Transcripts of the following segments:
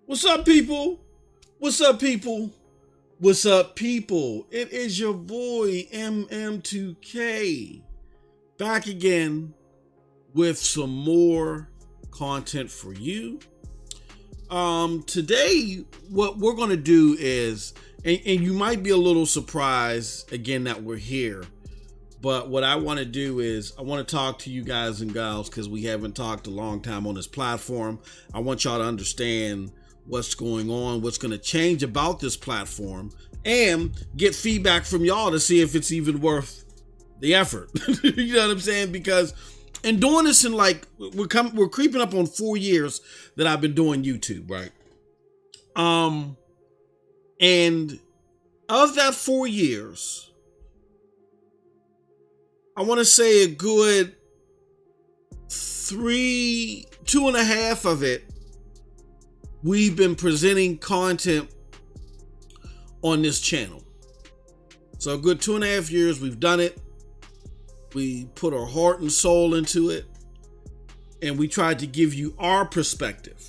What's up, people? What's up, people? What's up, people? It is your boy MM2K back again with some more content for you. Today, what we're going to do is, and you might be a little surprised again that we're here, but what I want to do is I want to talk to you guys and gals because we haven't talked a long time on this platform. I want y'all to understand what's going on, what's going to change about this platform, and get feedback from y'all to see if it's even worth the effort. You know what I'm saying? Because in doing this in we're creeping up on 4 years that I've been doing YouTube, right? And of that 4 years, I want to say a good 2.5 of it, we've been presenting content on this channel. So a good 2.5 years we've done it. We put our heart and soul into it, and we tried to give you our perspective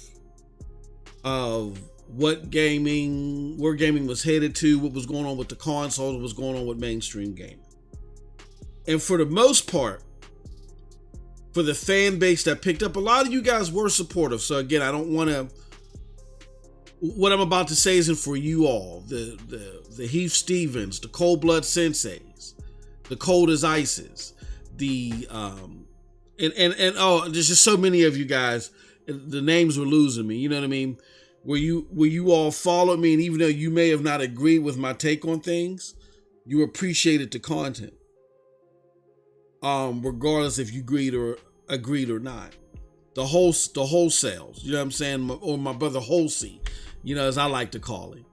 of where gaming was headed to, what was going on with the consoles, what was going on with mainstream gaming. And for the most part, for the fan base that picked up, a lot of you guys were supportive. So again, I don't want to, what I'm about to say isn't for you all. The Heath Stevens, the Cold Blood Senseis, the Cold as Ices, there's just so many of you guys. The names were losing me. You know what I mean? Where you all followed me, and even though you may have not agreed with my take on things, you appreciated the content. Regardless if you agreed or not. The wholesales, you know what I'm saying? Or my brother Holsey, you know, as I like to call him.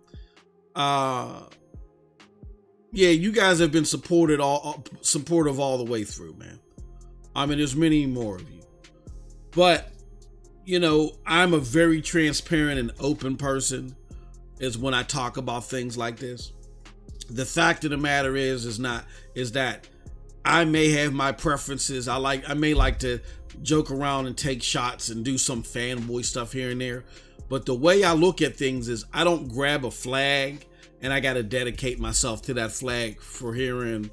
Yeah, you guys have been supportive all the way through, man. I mean, there's many more of you. But, you know, I'm a very transparent and open person is when I talk about things like this. The fact of the matter is that I may have my preferences. I may like to joke around and take shots and do some fanboy stuff here and there. But the way I look at things is I don't grab a flag and I got to dedicate myself to that flag for here and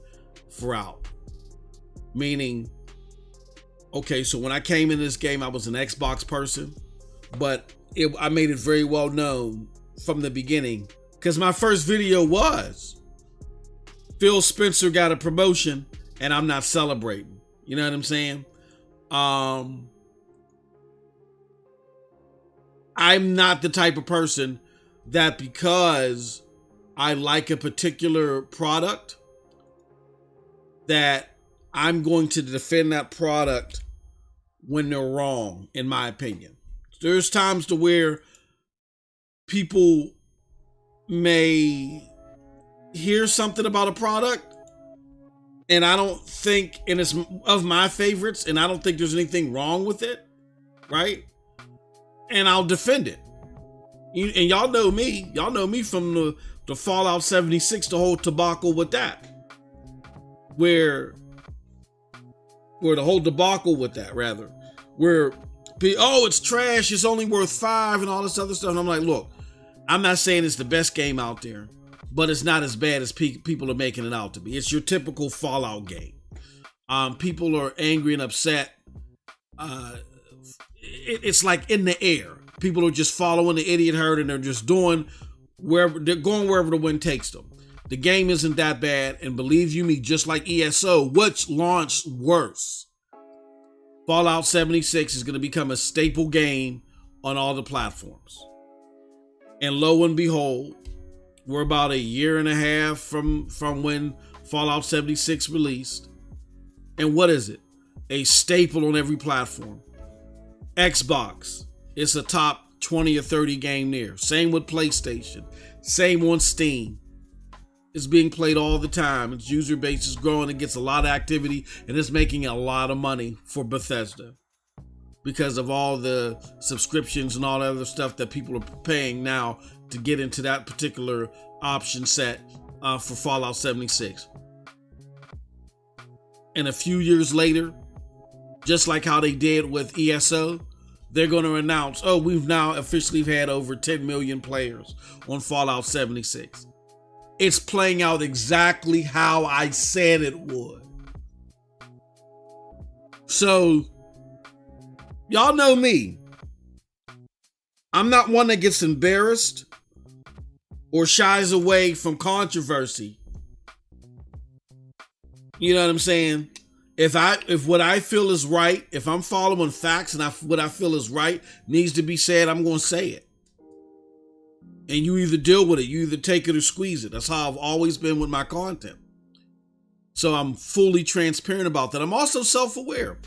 for out. Meaning, okay, so when I came in this game, I was an Xbox person, but I made it very well known from the beginning because my first video was Phil Spencer got a promotion and I'm not celebrating. You know what I'm saying? I'm not the type of person that because I like a particular product that I'm going to defend that product when they're wrong, in my opinion. There's times to where people may hear something about a product and I don't think, and it's of my favorites, and I don't think there's anything wrong with it, right? And I'll defend it. And y'all know me. Y'all know me from the Fallout 76, the whole debacle with that. Where the whole debacle with that, rather. Where, it's trash, it's only worth 5 and all this other stuff. And I'm like, look, I'm not saying it's the best game out there, but it's not as bad as people are making it out to be. It's your typical Fallout game. People are angry and upset. It's like in the air. People are just following the idiot herd and they're just going wherever the wind takes them. The game isn't that bad, and believe you me, just like ESO, which launched worse, Fallout 76 is going to become a staple game on all the platforms. And lo and behold, we're about 1.5 years from when Fallout 76 released. And what is it? A staple on every platform. Xbox, it's a top 20 or 30 game there. Same with PlayStation. Same on Steam. It's being played all the time. Its user base is growing. It gets a lot of activity, and it's making a lot of money for Bethesda because of all the subscriptions and all that other stuff that people are paying now to get into that particular option set for Fallout 76. And a few years later, just like how they did with ESO, they're going to announce, oh, we've now officially had over 10 million players on Fallout 76. It's playing out exactly how I said it would. So, y'all know me. I'm not one that gets embarrassed or shies away from controversy. You know what I'm saying? If what I feel is right, if I'm following facts and what I feel is right needs to be said, I'm going to say it. And you either deal with it, you either take it or squeeze it. That's how I've always been with my content. So I'm fully transparent about that. I'm also self-aware.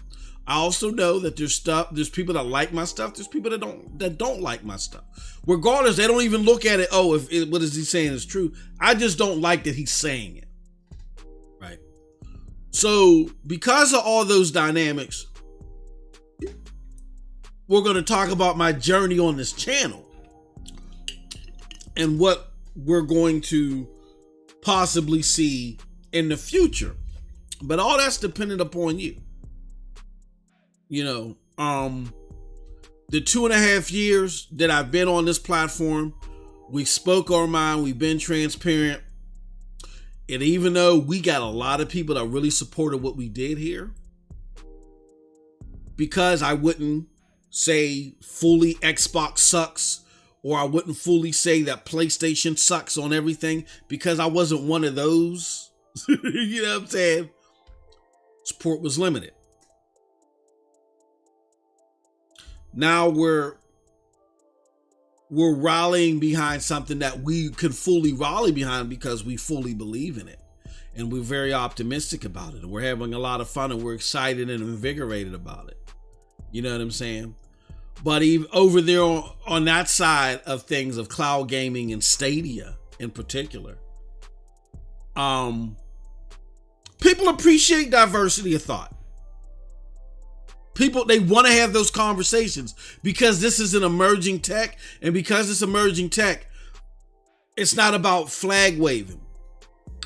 I also know that there's people that like my stuff, there's people that don't like my stuff. Regardless, they don't even look at it, what is he saying is true. I just don't like that he's saying it. Right? So, because of all those dynamics, we're going to talk about my journey on this channel and what we're going to possibly see in the future. But all that's dependent upon you. You know, the 2.5 years that I've been on this platform, we spoke our mind, we've been transparent. And even though we got a lot of people that really supported what we did here, because I wouldn't say fully Xbox sucks, or I wouldn't fully say that PlayStation sucks on everything, because I wasn't one of those, you know what I'm saying? Support was limited. Now we're rallying behind something that we could fully rally behind because we fully believe in it. And we're very optimistic about it. And we're having a lot of fun and we're excited and invigorated about it. You know what I'm saying? But even over there on that side of things, of cloud gaming and Stadia in particular, people appreciate diversity of thought. People, they want to have those conversations because this is an emerging tech. And because it's emerging tech, it's not about flag waving.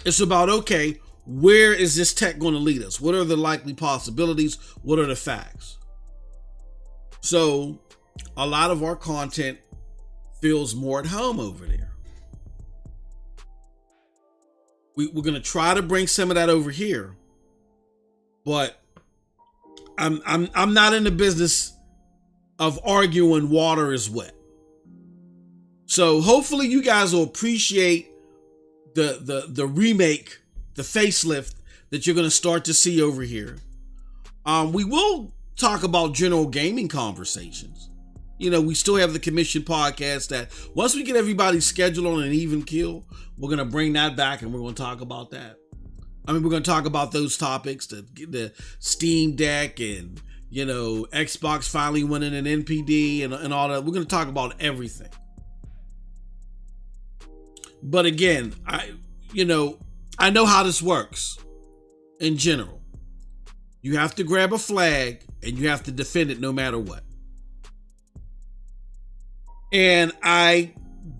It's about, okay, where is this tech going to lead us? What are the likely possibilities? What are the facts? So a lot of our content feels more at home over there. We're going to try to bring some of that over here, but I'm not in the business of arguing water is wet. So hopefully you guys will appreciate the remake, the facelift that you're going to start to see over here. We will talk about general gaming conversations. You know, we still have the commission podcast that once we get everybody's schedule on an even keel, we're going to bring that back and we're going to talk about that. I mean, we're going to talk about those topics, the Steam Deck and, you know, Xbox finally winning an NPD and all that. We're going to talk about everything. But again, I know how this works in general. You have to grab a flag and you have to defend it no matter what. And I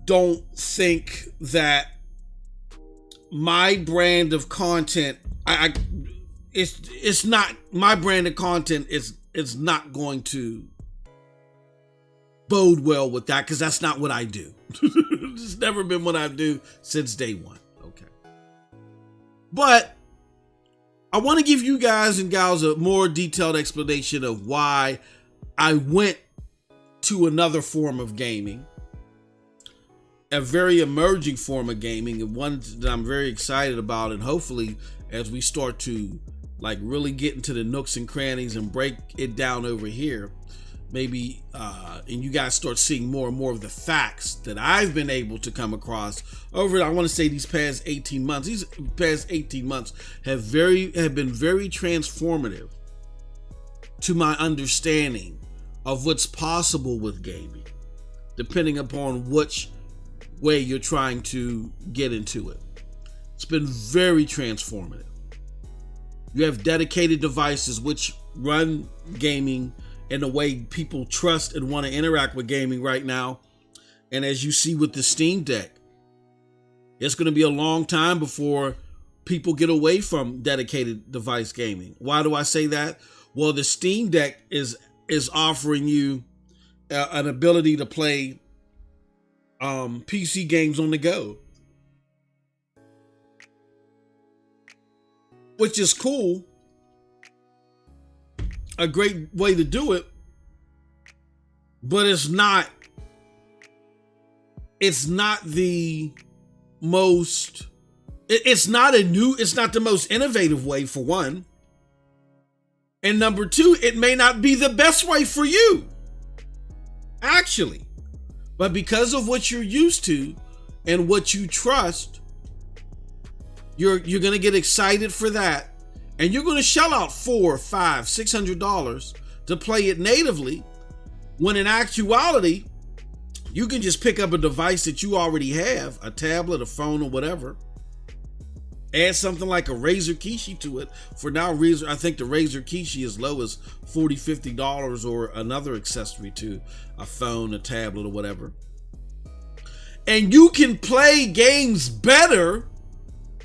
don't think that my brand of content, it's not my brand of content is not going to bode well with that, because that's not what I do. It's never been what I do since day one. Okay. But I want to give you guys and gals a more detailed explanation of why I went to another form of gaming, a very emerging form of gaming, and one that I'm very excited about. And hopefully, as we start to like really get into the nooks and crannies and break it down over here, maybe and you guys start seeing more and more of the facts that I've been able to come across over, I want to say, these past 18 months. These past 18 months have been very transformative to my understanding of what's possible with gaming, depending upon which way you're trying to get into it. It's been very transformative. You have dedicated devices which run gaming in the way people trust and want to interact with gaming right now. And as you see with the Steam Deck, it's going to be a long time before people get away from dedicated device gaming. Why do I say that? Well, the Steam Deck is offering you an ability to play PC games on the go, which is cool. A great way to do it, but it's not the most, it's not the most innovative way, for one. And number two, it may not be the best way for you, actually. But because of what you're used to and what you trust, you're going to get excited for that. And you're going to shell out $400, $500, $600 to play it natively, when in actuality, you can just pick up a device that you already have, a tablet, a phone, or whatever. Add something like a Razer Kishi to it. For now, I think the Razer Kishi is low as $40, $50, or another accessory to a phone, a tablet, or whatever. And you can play games better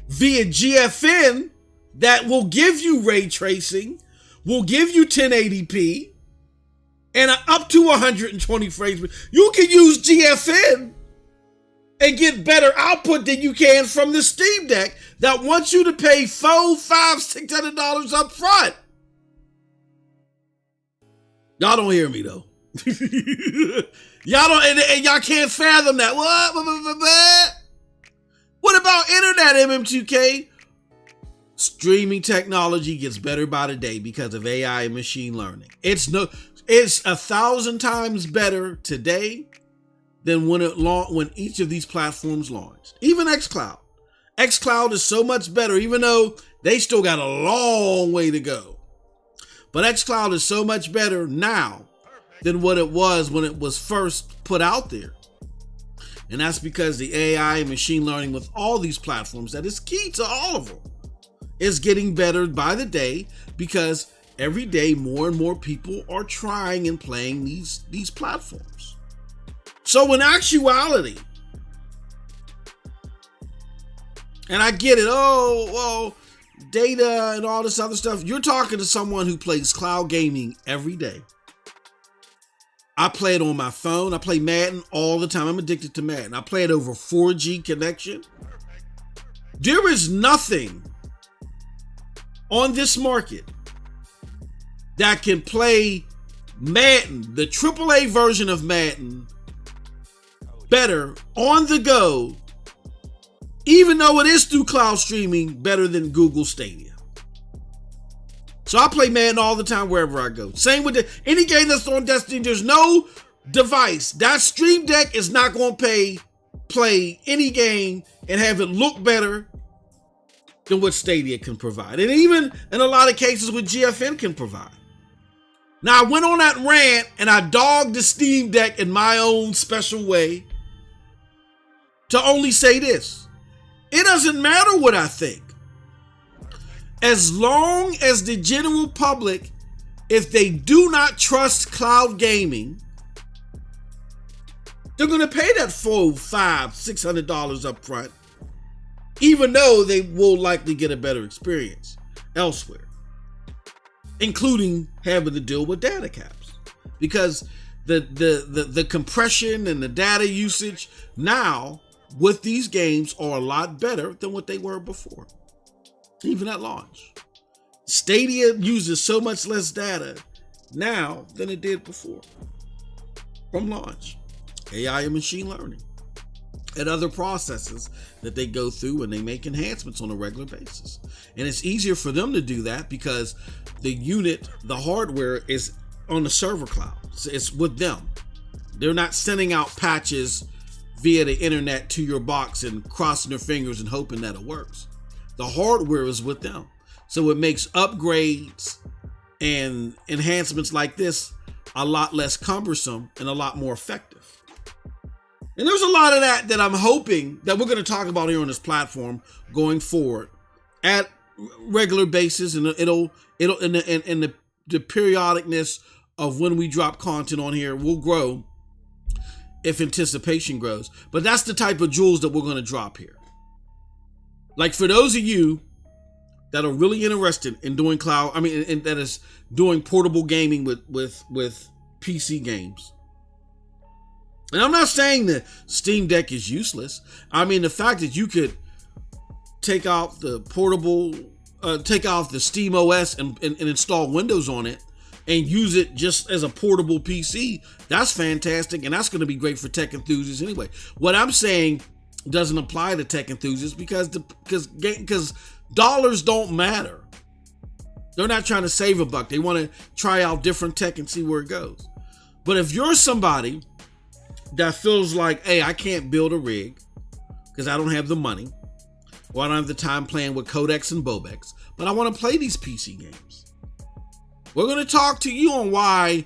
via GFN that will give you ray tracing, will give you 1080p, and up to 120 frames. You can use GFN and get better output than you can from the Steam Deck that wants you to pay $400, $500, $600 up front. Y'all don't hear me though. Y'all don't, and y'all can't fathom that. What about internet, MM2K? Streaming technology gets better by the day because of AI and machine learning. It's 1,000 times better today than when each of these platforms launched. Even xCloud. xCloud is so much better, even though they still got a long way to go. But xCloud is so much better now than what it was when it was first put out there. And that's because the AI and machine learning with all these platforms, that is key to all of them, is getting better by the day, because every day more and more people are trying and playing these platforms. So in actuality, and I get it, oh, well, data and all this other stuff. You're talking to someone who plays cloud gaming every day. I play it on my phone. I play Madden all the time. I'm addicted to Madden. I play it over 4G connection. There is nothing on this market that can play Madden, the AAA version of Madden, better on the go, even though it is through cloud streaming, better than Google Stadia. So I play Madden all the time wherever I go. Same with any game that's on Destiny. There's no device. That Stream Deck is not going to play any game and have it look better than what Stadia can provide. And even in a lot of cases what GFN can provide. Now I went on that rant and I dogged the Steam Deck in my own special way to only say this. It doesn't matter what I think. As long as the general public, if they do not trust cloud gaming, they're going to pay that $400, $500, $600 up front, even though they will likely get a better experience elsewhere, including having to deal with data caps, because the compression and the data usage now with these games are a lot better than what they were before, even at launch. Stadia uses so much less data now than it did before from launch. AI and machine learning and other processes that they go through, and they make enhancements on a regular basis. And it's easier for them to do that because the hardware is on the server cloud. So it's with them. They're not sending out patches via the internet to your box and crossing their fingers and hoping that it works. The hardware is with them. So it makes upgrades and enhancements like this a lot less cumbersome and a lot more effective. And there's a lot of that I'm hoping that we're going to talk about here on this platform going forward at regular basis, and it'll and the periodicness of when we drop content on here will grow if anticipation grows. But that's the type of jewels that we're going to drop here. Like for those of you that are really interested in doing and that is doing portable gaming with PC games, And I'm not saying that Steam Deck is useless. I mean, the fact that you could take off the Steam OS and install Windows on it and use it just as a portable PC, that's fantastic. And that's going to be great for tech enthusiasts anyway. What I'm saying doesn't apply to tech enthusiasts because dollars don't matter. They're not trying to save a buck. They want to try out different tech and see where it goes. But if you're somebody that feels like, hey, I can't build a rig because I don't have the money, or I don't have the time playing with codecs and bobecs, but I want to play these PC games, we're going to talk to you on why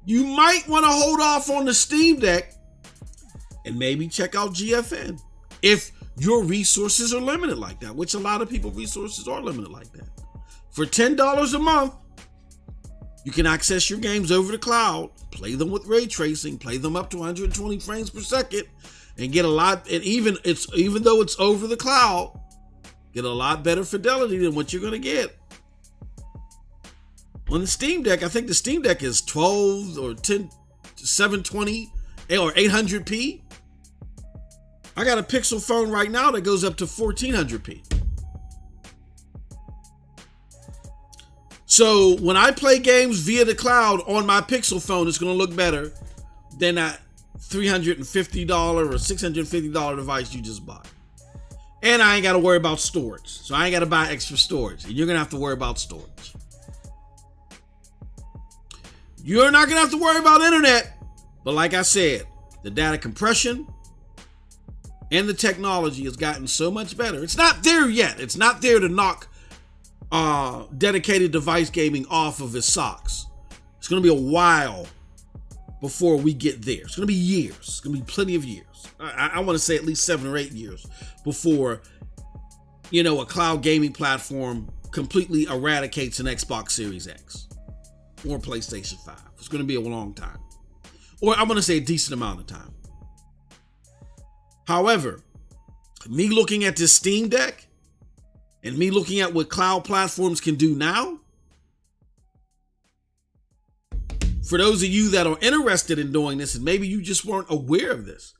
you might want to hold off on the Steam Deck and maybe check out GFN if your resources are limited like that, which a lot of people's resources are limited like that. For $10 a month, you can access your games over the cloud, play them with ray tracing, play them up to 120 frames per second, and get a lot, and even though it's over the cloud, get a lot better fidelity than what you're going to get on the Steam Deck. I think the Steam Deck is 12 or 10, 720 or 800p. I got a Pixel phone right now that goes up to 1400p. So when I play games via the cloud on my Pixel phone, it's going to look better than that $350 or $650 device you just bought. And I ain't got to worry about storage. So I ain't got to buy extra storage. And you're going to have to worry about storage. You're not going to have to worry about internet. But like I said, the data compression and the technology has gotten so much better. It's not there yet. It's not there to knock dedicated device gaming off of his socks. It's going to be a while before we get there. It's going to be years. It's going to be plenty of years. I want to say at least 7 or 8 years before, a cloud gaming platform completely eradicates an Xbox Series X or PlayStation 5. It's going to be a long time. Or I'm going to say a decent amount of time. However, me looking at this Steam Deck and me looking at what cloud platforms can do now, for those of you that are interested in doing this, and maybe you just weren't aware of this,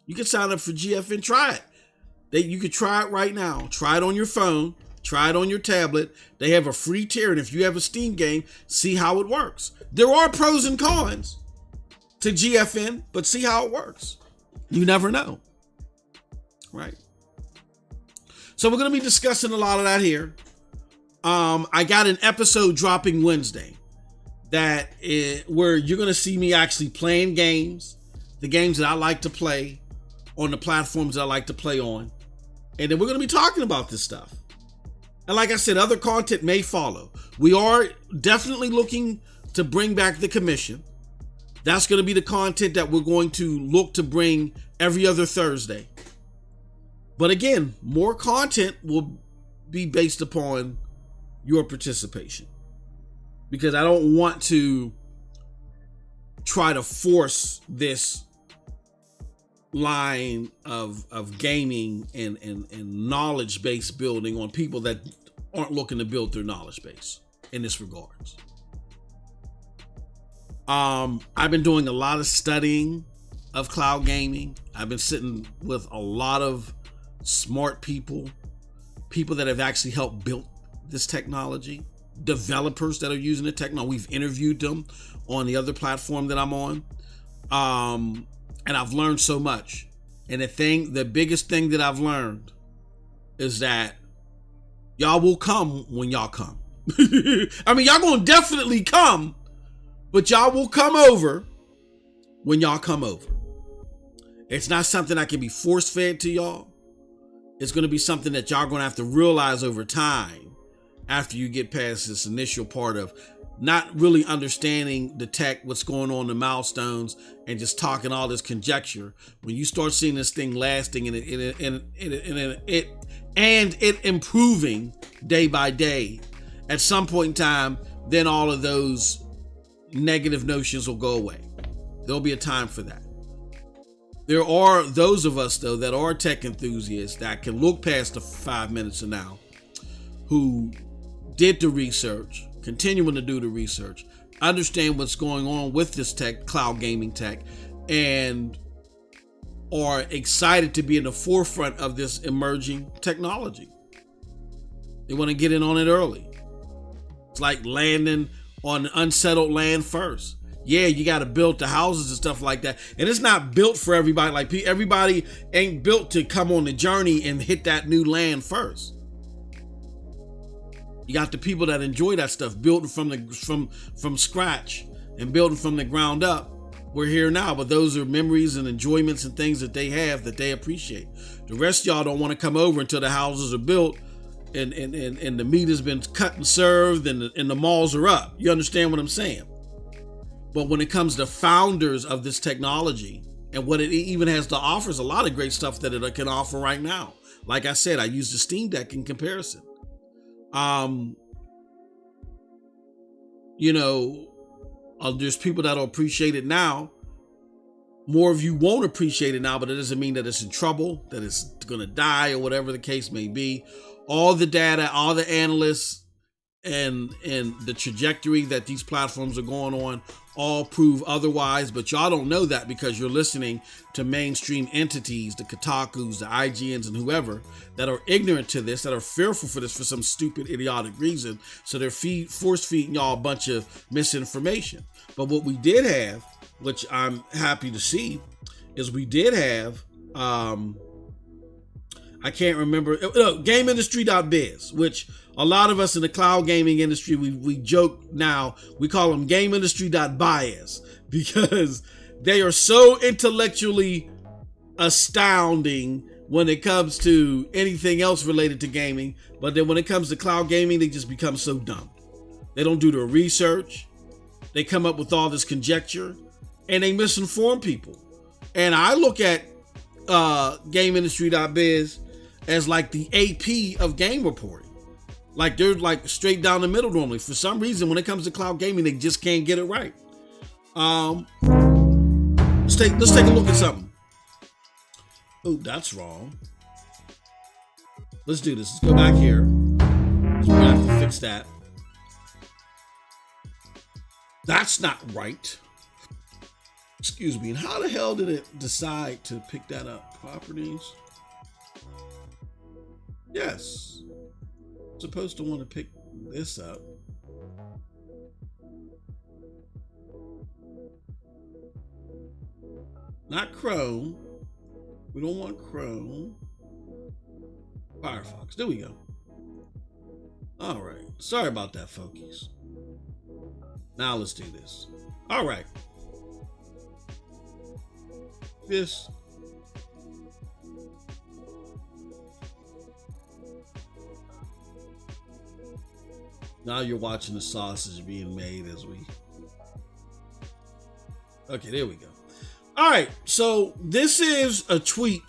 you can sign up for GF and try it. You could try it right now. Try it on your phone. Try it on your tablet. They have a free tier, and if you have a Steam game, see how it works. There are pros and cons to GFN, but see how it works. You never know, right? So we're going to be discussing a lot of that here. I got an episode dropping Wednesday where you're going to see me actually playing games, the games that I like to play on the platforms that I like to play on. And then we're going to be talking about this stuff. And like I said, other content may follow. We are definitely looking to bring back the commission. That's going to be the content that we're going to look to bring every other Thursday. But again, more content will be based upon your participation, because I don't want to try to force this line of gaming and knowledge-based building on people that aren't looking to build their knowledge base in this regards. I've been doing a lot of studying of cloud gaming. I've been sitting with a lot of smart people that have actually helped build this technology, developers that are using the technology. We've interviewed them on the other platform that I'm on. And I've learned so much. And the biggest thing that I've learned is that y'all will come when y'all come. I mean, y'all gonna definitely come, but y'all will come over when y'all come over. It's not something that can be force fed to y'all. It's going to be something that y'all going to have to realize over time after you get past this initial part of not really understanding the tech, what's going on, the milestones, and just talking all this conjecture. When you start seeing this thing lasting and it improving day by day, at some point in time, then all of those negative notions will go away. There'll be a time for that. There are those of us, though, that are tech enthusiasts that can look past the 5 minutes of now, who did the research, continuing to do the research, understand what's going on with this tech, cloud gaming tech, and are excited to be in the forefront of this emerging technology. They want to get in on it early. It's like landing on unsettled land first. Yeah, you got to build the houses and stuff like that. And it's not built for everybody. Like, everybody ain't built to come on the journey and hit that new land first. You got the people that enjoy that stuff, building from scratch and building from the ground up. We're here now, but those are memories and enjoyments and things that they have that they appreciate. The rest of y'all don't want to come over until the houses are built and the meat has been cut and served and the malls are up. You understand what I'm saying? But when it comes to founders of this technology and what it even has to offer, is a lot of great stuff that it can offer right now. Like I said, I use the Steam Deck in comparison. There's people that'll appreciate it now. More of you won't appreciate it now, but it doesn't mean that it's in trouble, that it's going to die, or whatever the case may be. All the data, all the analysts, and the trajectory that these platforms are going on all prove otherwise, but y'all don't know that because you're listening to mainstream entities, the Kotakus, the IGNs, and whoever that are ignorant to this, that are fearful for this for some stupid, idiotic reason. So they're force feeding y'all a bunch of misinformation. But what we did have, which I'm happy to see, is we did have, I can't remember, GameIndustry.biz, which a lot of us in the cloud gaming industry, we joke now, we call them GameIndustry.bias, because they are so intellectually astounding when it comes to anything else related to gaming. But then when it comes to cloud gaming, they just become so dumb. They don't do their research. They come up with all this conjecture and they misinform people. And I look at GameIndustry.biz as like the AP of game reporting. Like, they're like straight down the middle normally. For some reason, when it comes to cloud gaming, they just can't get it right. Let's take a look at something. Oh, that's wrong. Let's do this. Let's go back here. We're gonna have to fix that. That's not right. Excuse me. And how the hell did it decide to pick that up? Properties. Yes. I'm supposed to want to pick this up. Not Chrome. We don't want Chrome. Firefox. There we go. All right. Sorry about that, folkies. Now let's do this. All right. This. Now you're watching the sausage being made as we... Okay, there we go. All right, so this is a tweet.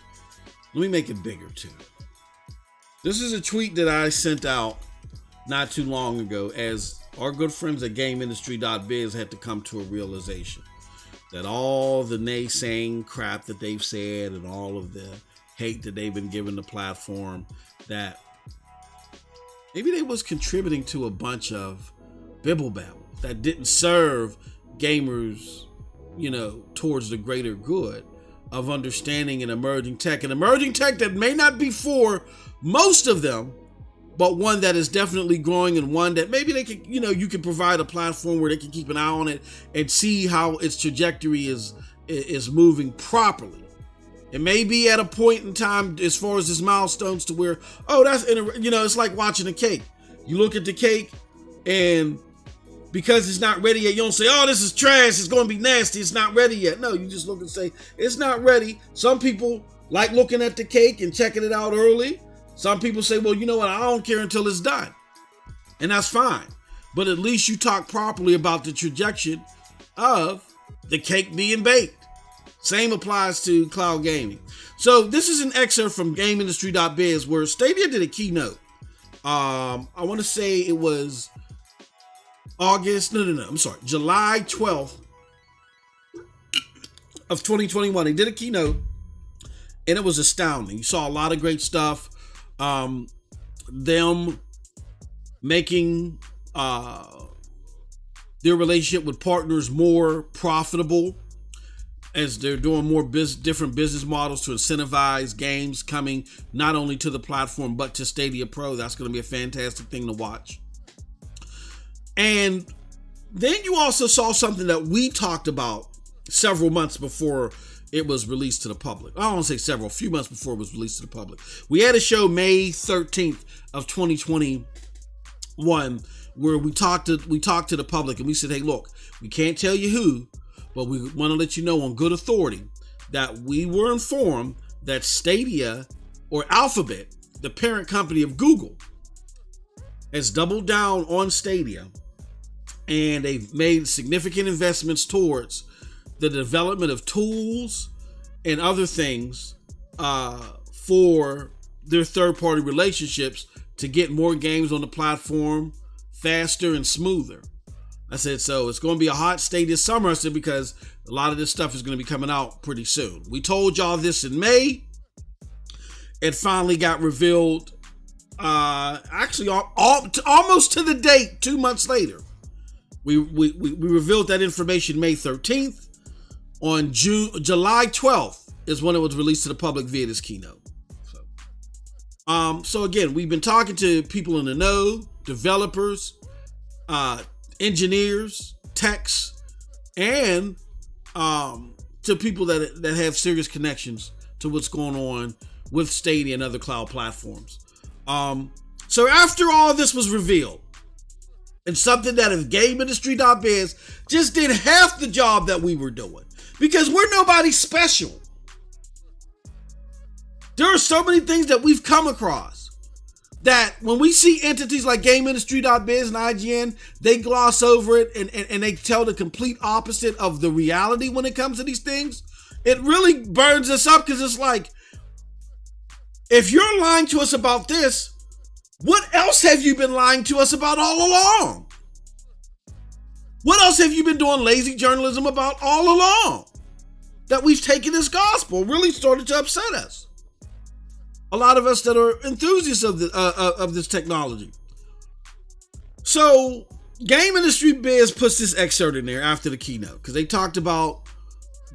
Let me make it bigger, too. This is a tweet that I sent out not too long ago as our good friends at GameIndustry.biz had to come to a realization that all the naysaying crap that they've said and all of the hate that they've been given the platform, that maybe they was contributing to a bunch of bibble babble that didn't serve gamers, towards the greater good of understanding an emerging tech. An emerging tech that may not be for most of them, but one that is definitely growing, and one that maybe they can, you can provide a platform where they can keep an eye on it and see how its trajectory is moving properly. It may be at a point in time as far as its milestones to where, it's like watching a cake. You look at the cake, and because it's not ready yet, you don't say, oh, this is trash, it's going to be nasty, it's not ready yet. No, you just look and say, it's not ready. Some people like looking at the cake and checking it out early. Some people say, well, you know what, I don't care until it's done. And that's fine. But at least you talk properly about the trajectory of the cake being baked. Same applies to cloud gaming. So this is an excerpt from GameIndustry.biz where Stadia did a keynote. I want to say it was July 12th of 2021. They did a keynote and it was astounding. You saw a lot of great stuff. Them making their relationship with partners more profitable. as they're doing more different business models to incentivize games coming not only to the platform but to Stadia Pro. That's going to be a fantastic thing to watch. And then you also saw something that we talked about several months before it was released to the public. I don't want to say several, a few months before it was released to the public. We had a show May 13th of 2021 where we talked to the public and we said, hey, look, we can't tell you who, but we want to let you know on good authority that we were informed that Stadia, or Alphabet, the parent company of Google, has doubled down on Stadia, and they've made significant investments towards the development of tools and other things for their third-party relationships to get more games on the platform faster and smoother. I said, so it's going to be a hot Stadia summer. I said, because a lot of this stuff is going to be coming out pretty soon. We told y'all this in May. It finally got revealed, actually almost to the date, 2 months later. We revealed that information May 13th. On July 12th is when it was released to the public via this keynote. So again, we've been talking to people in the know, developers, engineers, techs, and to people that have serious connections to what's going on with Stadia and other cloud platforms. So after all this was revealed, and something that if GameIndustry.biz just did half the job that we were doing, because we're nobody special. There are so many things that we've come across that when we see entities like GameIndustry.biz and IGN, they gloss over it and they tell the complete opposite of the reality when it comes to these things. It really burns us up, because it's like, if you're lying to us about this, what else have you been lying to us about all along? What else have you been doing lazy journalism about all along? That we've taken as gospel really started to upset us. A lot of us that are enthusiasts of this technology. So, Game Industry Biz puts this excerpt in there after the keynote, because they talked about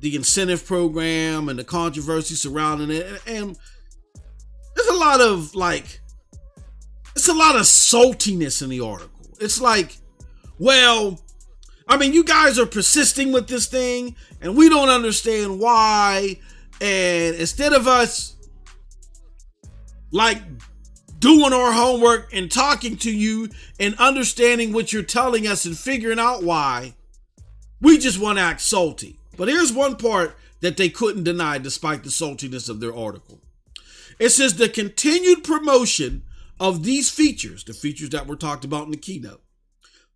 the incentive program and the controversy surrounding it, and there's a lot of saltiness in the article. It's like, well, I mean, you guys are persisting with this thing, and we don't understand why. And instead of us doing our homework and talking to you and understanding what you're telling us and figuring out why, we just want to act salty. But here's one part that they couldn't deny despite the saltiness of their article. It says the continued promotion of these features, the features that were talked about in the keynote,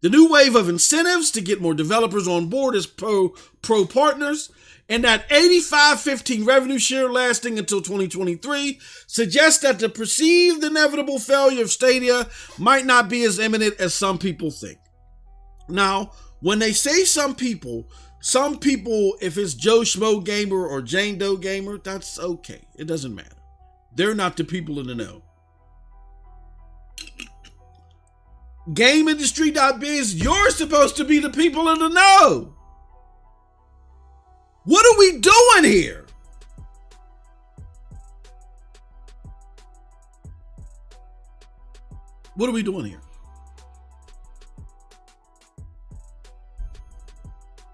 the new wave of incentives to get more developers on board as pro partners, and that 85-15 revenue share lasting until 2023 suggests that the perceived inevitable failure of Stadia might not be as imminent as some people think. Now, when they say some people, if it's Joe Schmo Gamer or Jane Doe Gamer, that's okay. It doesn't matter. They're not the people in the know. GameIndustry.biz, you're supposed to be the people in the know. What are we doing here? What are we doing here?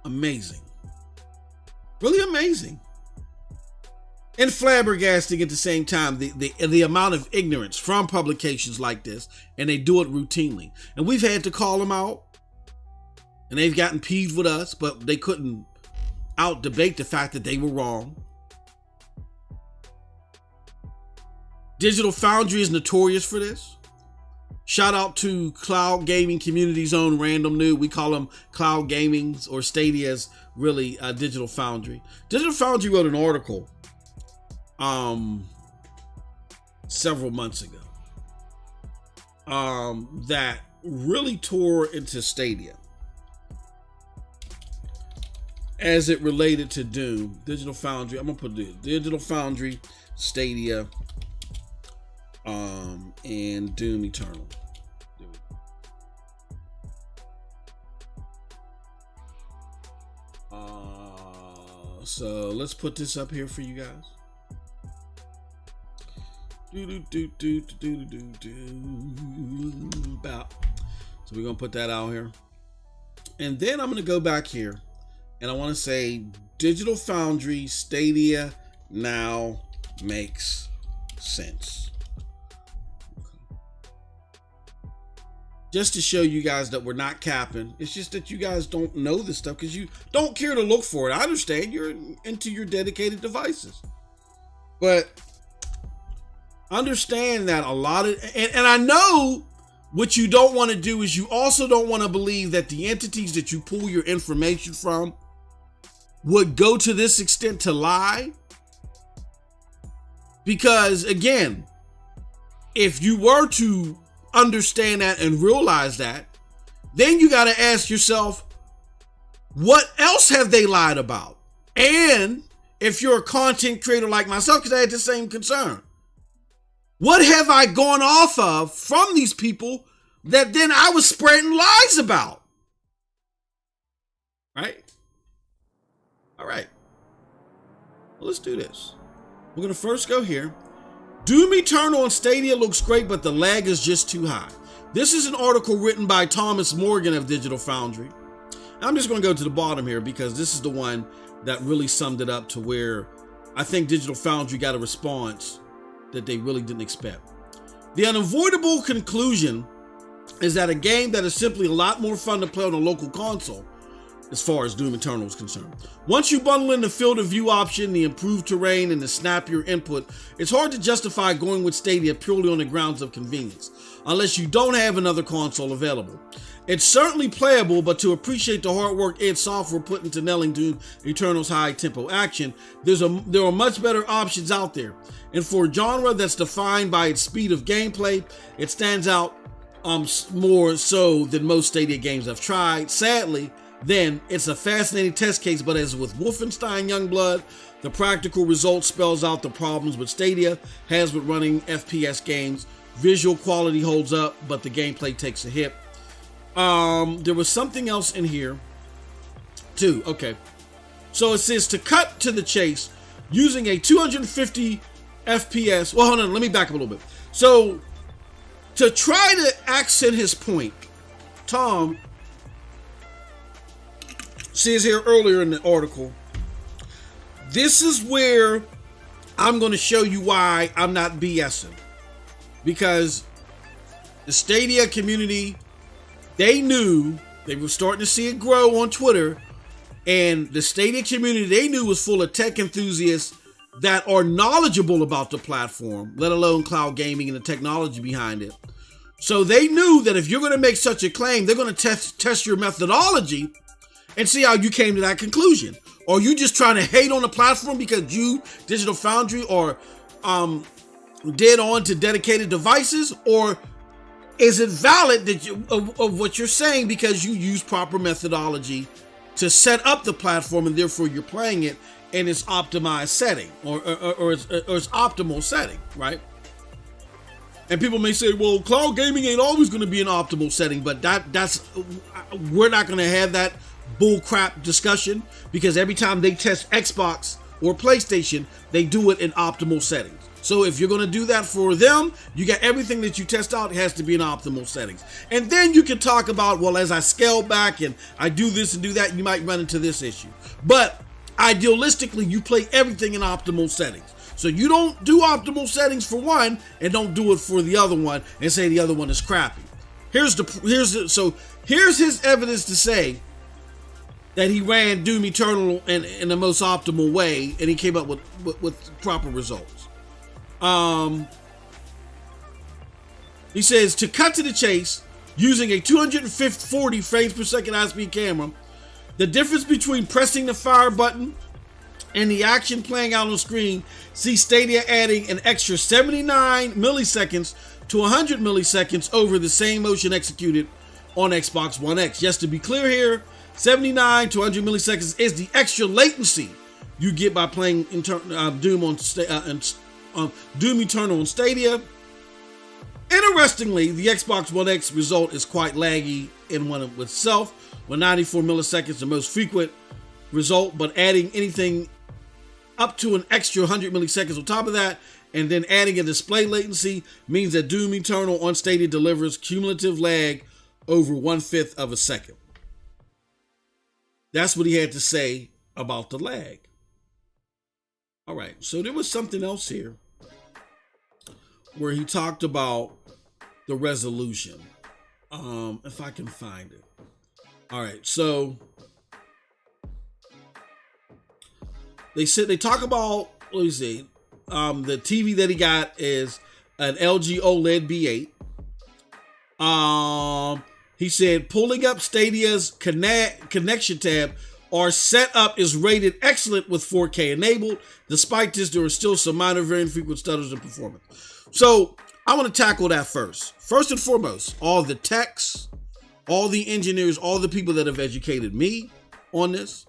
Amazing. Really amazing. And flabbergasting at the same time, the amount of ignorance from publications like this, and they do it routinely. And we've had to call them out, and they've gotten peeved with us, but they couldn't out debate the fact that they were wrong. Digital Foundry is notorious for this. Shout out to Cloud Gaming Community's own Random New. We call them Cloud Gaming's or Stadia's really Digital Foundry. Digital Foundry wrote an article several months ago that really tore into Stadia as it related to Doom. Digital Foundry, I'm gonna put the Digital Foundry, Stadia, and Doom Eternal. So let's put this up here for you guys. About. So we're gonna put that out here, and then I'm gonna go back here, and I want to say Digital Foundry Stadia now makes sense. Just to show you guys that we're not capping. It's just that you guys don't know this stuff because you don't care to look for it. I understand you're into your dedicated devices, but understand that a lot of, and I know what you don't want to do is you also don't want to believe that the entities that you pull your information from would go to this extent to lie. Because again, if you were to understand that and realize that, then you got to ask yourself, what else have they lied about? And if you're a content creator like myself, because I had the same concern, what have I gone off of from these people that then I was spreading lies about? Right? All right. Well, let's do this. We're going to first go here. Doom Eternal on Stadia looks great, but the lag is just too high. This is an article written by Thomas Morgan of Digital Foundry. I'm just going to go to the bottom here because this is the one that really summed it up to where I think Digital Foundry got a response that they really didn't expect. The unavoidable conclusion is that a game that is simply a lot more fun to play on a local console, as far as Doom Eternal is concerned. Once you bundle in the field of view option, the improved terrain, and the snappier input, it's hard to justify going with Stadia purely on the grounds of convenience, unless you don't have another console available. It's certainly playable, but to appreciate the hard work id Software put into nailing Doom Eternal's high-tempo action, there are much better options out there. And for a genre that's defined by its speed of gameplay, it stands out more so than most Stadia games I've tried. Sadly, then it's a fascinating test case, but as with Wolfenstein Youngblood, the practical result spells out the problems with Stadia has with running FPS games. Visual quality holds up, but the gameplay takes a hit. There was something else in here too. Okay. So it says to cut to the chase using a 250 FPS. Well, hold on. Let me back up a little bit. So to try to accent his point, Tom says here earlier in the article, this is where I'm going to show you why I'm not BSing. Because the Stadia community, they knew, they were starting to see it grow on Twitter, and the Stadia community they knew was full of tech enthusiasts that are knowledgeable about the platform, let alone cloud gaming and the technology behind it. So they knew that if you're going to make such a claim, they're going to test your methodology and see how you came to that conclusion. Or you just trying to hate on the platform because you, Digital Foundry, are dead on to dedicated devices? Or is it valid that of what you're saying because you use proper methodology to set up the platform and therefore you're playing it in its optimized setting or its optimal setting, right? And people may say, well, cloud gaming ain't always going to be an optimal setting, but we're not going to have that bullcrap discussion because every time they test Xbox or PlayStation, they do it in optimal settings. So if you're going to do that for them, you got everything that you test out has to be in optimal settings. And then you can talk about, well, as I scale back and I do this and do that, you might run into this issue. But idealistically, you play everything in optimal settings. So you don't do optimal settings for one and don't do it for the other one and say the other one is crappy. Here's his evidence to say that he ran Doom Eternal in the most optimal way, and he came up with proper results. He says, to cut to the chase, using a 240 frames per second high-speed camera, the difference between pressing the fire button and the action playing out on screen sees Stadia adding an extra 79 milliseconds to 100 milliseconds over the same motion executed on Xbox One X. Just to be clear here, 79 to 100 milliseconds is the extra latency you get by playing Doom Eternal on Stadia. Interestingly, the Xbox One X result is quite laggy in one of itself, with 94 milliseconds the most frequent result, but adding anything up to an extra 100 milliseconds on top of that, and then adding a display latency means that Doom Eternal on Stadia delivers cumulative lag over 1/5 of a second. That's what he had to say about the lag. All right, so there was something else here where he talked about the resolution. If I can find it. All right, so they talk about, let me see, the TV that he got is an LG OLED B8. He said pulling up Stadia's connection tab or setup is rated excellent with 4K enabled. Despite this, there are still some minor, very infrequent stutters in performance. So I want to tackle that first. First and foremost, all the techs, all the engineers, all the people that have educated me on this,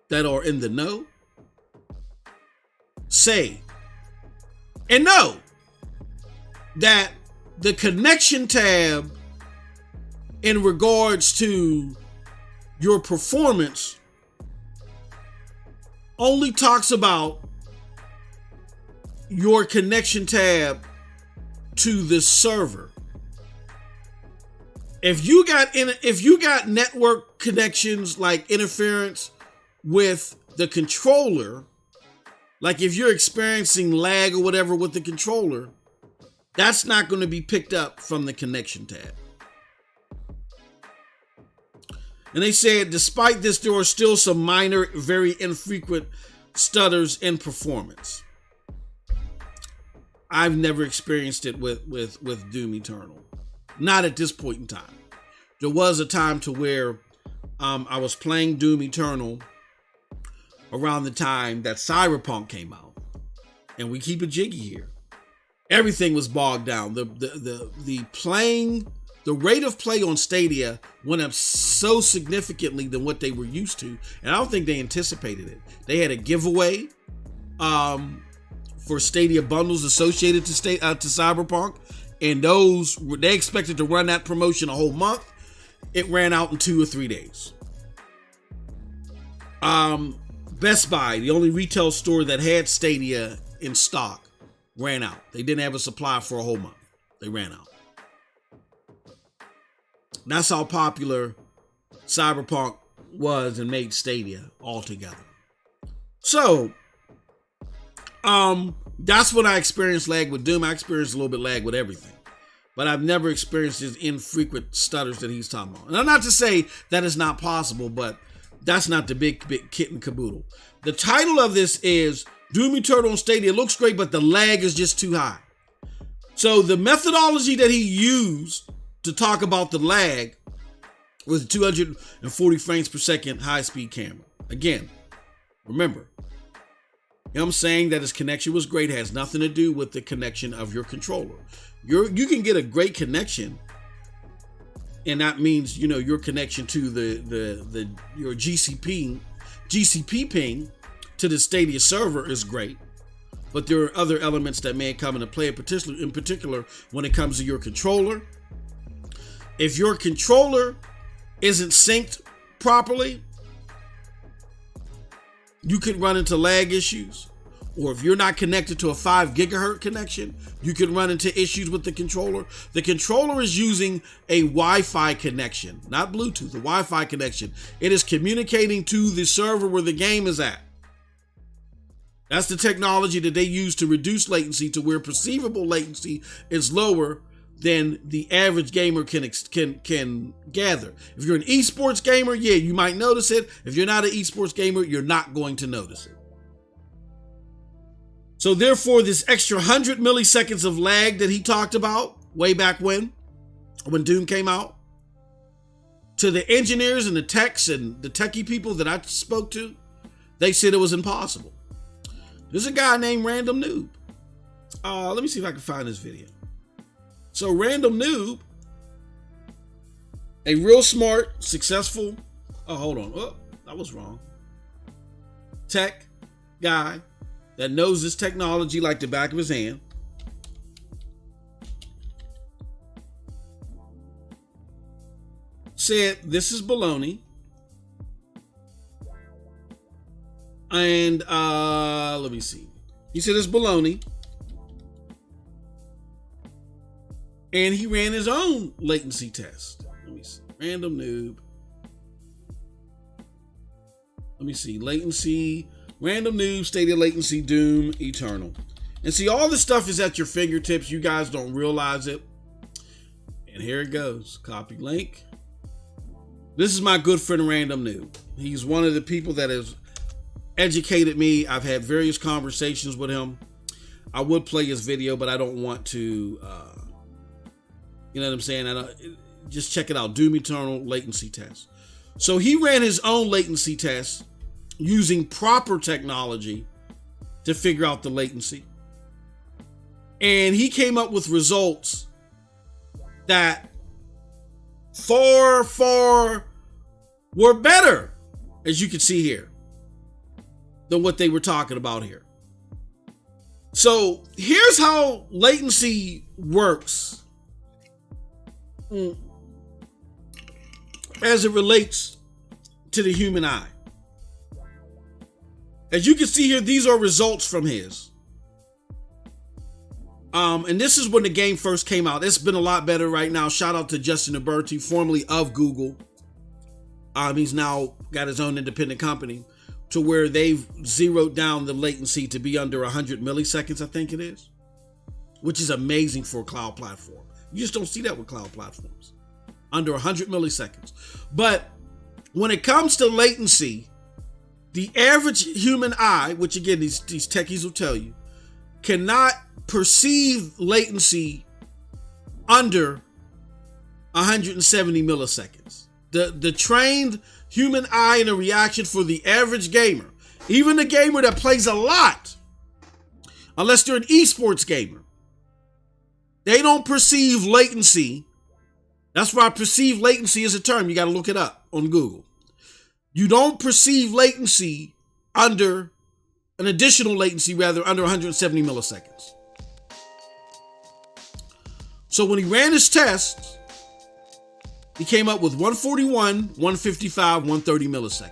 that are in the know, say and know that the connection tab in regards to your performance only talks about your connection tab to the server. If you got network connections like interference with the controller, like if you're experiencing lag or whatever with the controller, that's not going to be picked up from the connection tab. And they said, despite this, there are still some minor, very infrequent stutters in performance. I've never experienced it with Doom Eternal. Not at this point in time. There was a time to where I was playing Doom Eternal around the time that Cyberpunk came out. And we keep it jiggy here. Everything was bogged down. The rate of play on Stadia went up so significantly than what they were used to, and I don't think they anticipated it. They had a giveaway for Stadia bundles associated to Cyberpunk, and they expected to run that promotion a whole month. It ran out in 2 or 3 days. Best Buy, the only retail store that had Stadia in stock, ran out. They didn't have a supply for a whole month. They ran out. That's how popular Cyberpunk was and made Stadia altogether. So, that's when I experienced lag with Doom. I experienced a little bit lag with everything. But I've never experienced his infrequent stutters that he's talking about. And I'm not to say that is not possible, but that's not the big kit and caboodle. The title of this is Doom Eternal on Stadia. It looks great, but the lag is just too high. So the methodology that he used to talk about the lag was a 240 frames per second high-speed camera. Again, remember, him saying that his connection was great has nothing to do with the connection of your controller. You can get a great connection, and that means your connection to your GCP ping to the Stadia server is great. But there are other elements that may come into play, in particular when it comes to your controller. If your controller isn't synced properly, you could run into lag issues. Or if you're not connected to a 5 gigahertz connection, you could run into issues with the controller. The controller is using a Wi-Fi connection, not Bluetooth, a Wi-Fi connection. It is communicating to the server where the game is at. That's the technology that they use to reduce latency to where perceivable latency is lower than the average gamer can gather. If you're an esports gamer, yeah, you might notice it. If you're not an esports gamer, you're not going to notice it. So therefore, this extra 100 milliseconds of lag that he talked about way back when Doom came out, to the engineers and the techs and the techie people that I spoke to, they said it was impossible. There's a guy named Random Noob. Let me see if I can find this video. So Random Noob, a real smart, successful, hold on. Oh, that was wrong. Tech guy that knows this technology like the back of his hand. Said this is baloney. And let me see. He said it's baloney. And he ran his own latency test. Let me see. Random noob. Let me see. Latency. Random noob. Stadia latency. Doom. Eternal. And see, all this stuff is at your fingertips. You guys don't realize it. And here it goes. Copy link. This is my good friend Random Noob. He's one of the people that has educated me. I've had various conversations with him. I would play his video, but I don't want to... you know what I'm saying? Just check it out. Doom Eternal latency test. So he ran his own latency test using proper technology to figure out the latency. And he came up with results that far were better, as you can see here, than what they were talking about here. So here's how latency works as it relates to the human eye. As you can see here, these are results from his. And this is when the game first came out. It's been a lot better right now. Shout out to Justin Aberti, formerly of Google. He's now got his own independent company to where they've zeroed down the latency to be under 100 milliseconds, I think it is, which is amazing for a cloud platform. You just don't see that with cloud platforms. Under 100 milliseconds. But when it comes to latency, the average human eye, which again, these techies will tell you, cannot perceive latency under 170 milliseconds. The trained human eye and a reaction for the average gamer, even the gamer that plays a lot, unless they're an esports gamer, they don't perceive latency. That's why perceived latency is a term. You got to look it up on Google. You don't perceive latency under an additional latency, rather, under 170 milliseconds. So when he ran his tests, he came up with 141, 155, 130 milliseconds.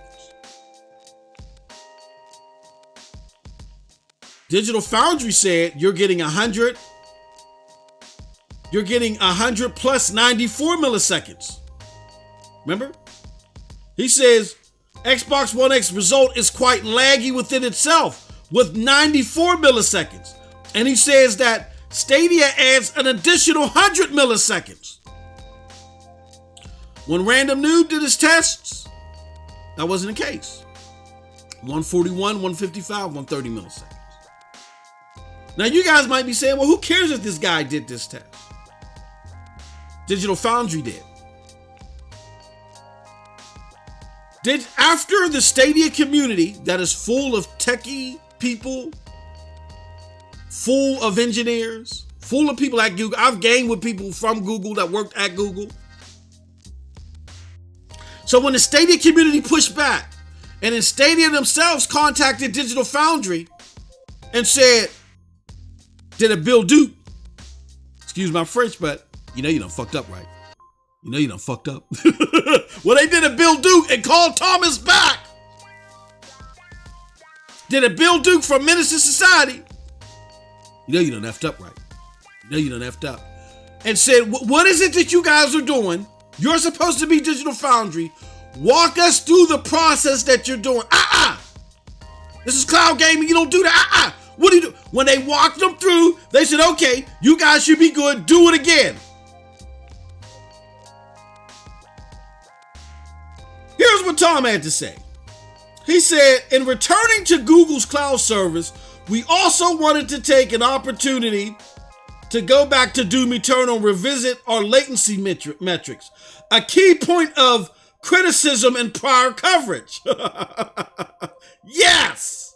Digital Foundry said you're getting 100. You're getting 100 plus 94 milliseconds. Remember? He says Xbox One X result is quite laggy within itself with 94 milliseconds. And he says that Stadia adds an additional 100 milliseconds. When Random Noob did his tests, that wasn't the case. 141, 155, 130 milliseconds. Now you guys might be saying, well, who cares if this guy did this test? Digital Foundry did. After the Stadia community that is full of techie people, full of engineers, full of people at Google. I've gamed with people from Google that worked at Google. So when the Stadia community pushed back, and then Stadia themselves contacted Digital Foundry and said, did a Bill Duke, excuse my French, but you know you done fucked up, right? You know you done fucked up. Well, they did a Bill Duke and called Thomas back. Did a Bill Duke from Menace to Society. You know you done effed up, right? You know you done effed up. And said, what is it that you guys are doing? You're supposed to be Digital Foundry. Walk us through the process that you're doing. This is cloud gaming. You don't do that. What do you do? When they walked them through, they said, okay, you guys should be good. Do it again. Here's what Tom had to say. He said, in returning to Google's cloud service, we also wanted to take an opportunity to go back to Doom Eternal and revisit our latency metrics, a key point of criticism in prior coverage. Yes.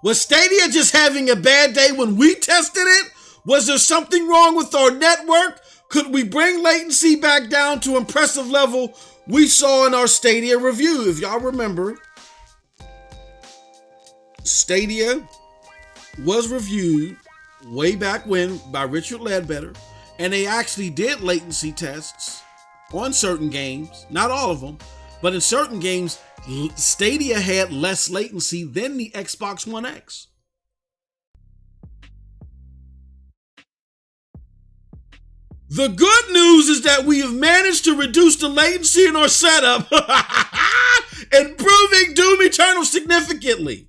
Was Stadia just having a bad day when we tested it? Was there something wrong with our network? Could we bring latency back down to impressive level we saw in our Stadia review? If y'all remember, Stadia was reviewed way back when by Richard Ledbetter, and they actually did latency tests on certain games, not all of them, but in certain games, Stadia had less latency than the Xbox One X. The good news is that we have managed to reduce the latency in our setup, improving Doom Eternal significantly.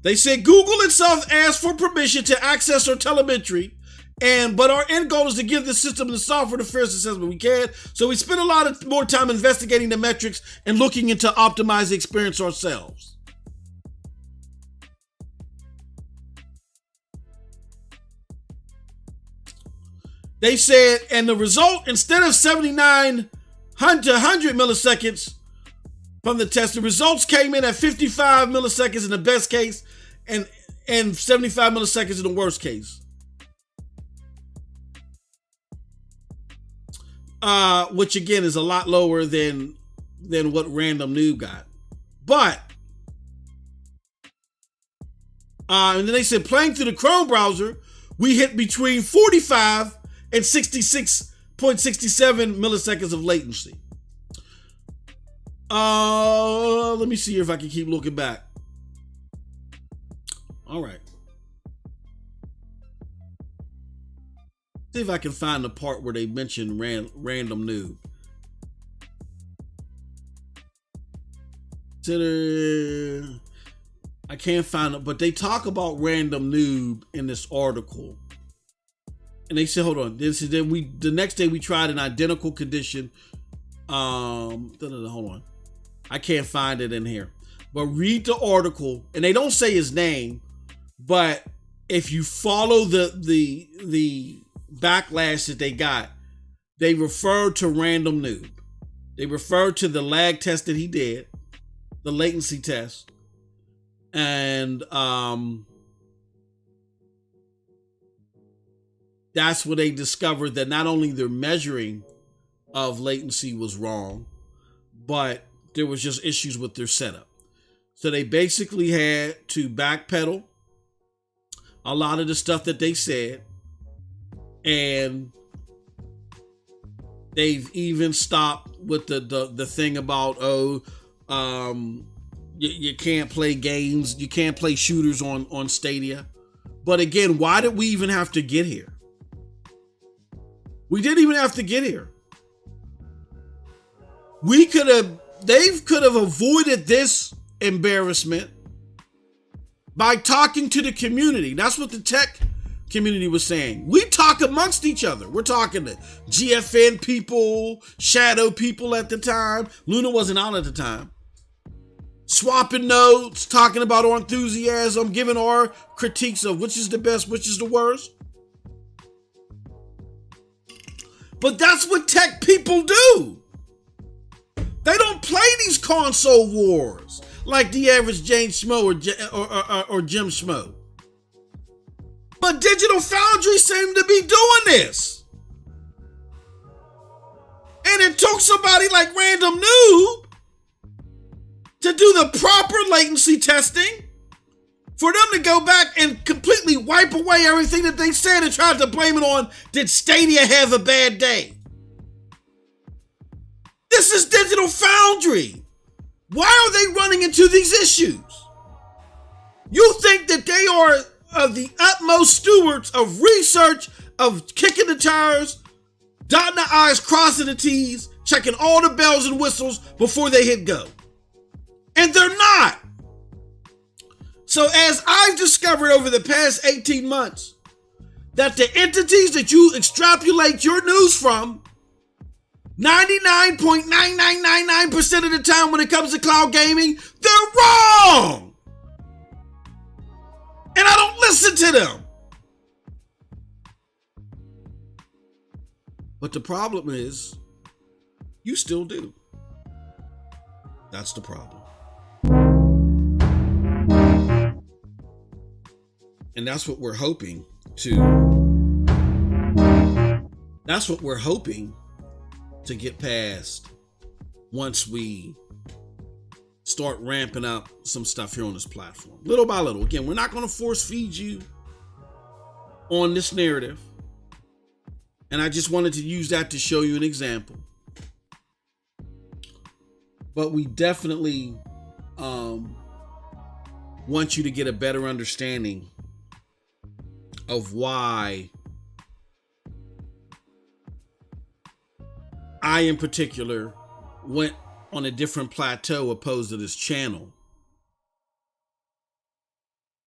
They said Google itself asked for permission to access our telemetry, but our end goal is to give the system the software the fairest assessment we can. So we spend a lot of more time investigating the metrics and looking into optimize the experience ourselves. They said, and the result, instead of 79 to 100 milliseconds from the test, the results came in at 55 milliseconds in the best case and 75 milliseconds in the worst case. Which again is a lot lower than what Random Noob got. But and then they said playing through the Chrome browser, we hit between 45 and 66.67 milliseconds of latency. Let me see if I can keep looking back. All right. See if I can find the part where they mention Random Noob. I can't find it, but they talk about Random Noob in this article. And they said, hold on. The next day we tried an identical condition. Hold on. I can't find it in here. But read the article, and they don't say his name, but if you follow the backlash that they got, they referred to Random Noob. They referred to the lag test that he did, the latency test, and that's where they discovered that not only their measuring of latency was wrong, but there was just issues with their setup. So they basically had to backpedal a lot of the stuff that they said, and they've even stopped with the thing about you can't play games, you can't play shooters on Stadia. But again, why did we even have to get here? We didn't even have to get here. They could have avoided this embarrassment by talking to the community. That's what the tech community was saying. We talk amongst each other. We're talking to GFN people, Shadow people at the time. Luna wasn't out at the time. Swapping notes, talking about our enthusiasm, giving our critiques of which is the best, which is the worst. But that's what tech people do. They don't play these console wars like the average Jane Schmo or Jim Schmo. But Digital Foundry seemed to be doing this. And it took somebody like Random Noob to do the proper latency testing for them to go back and completely wipe away everything that they said and tried to blame it on, did Stadia have a bad day? This is Digital Foundry. Why are they running into these issues? You think that they are the utmost stewards of research, of kicking the tires, dotting the I's, crossing the T's, checking all the bells and whistles before they hit go. And they're not. So as I've discovered over the past 18 months, that the entities that you extrapolate your news from, 99.9999% of the time when it comes to cloud gaming, they're wrong. And I don't listen to them. But the problem is, you still do. That's the problem. And that's what we're hoping to get past once we start ramping up some stuff here on this platform. Little by little. Again, we're not going to force feed you on this narrative. And I just wanted to use that to show you an example. But we definitely want you to get a better understanding of why I, in particular, went on a different plateau opposed to this channel.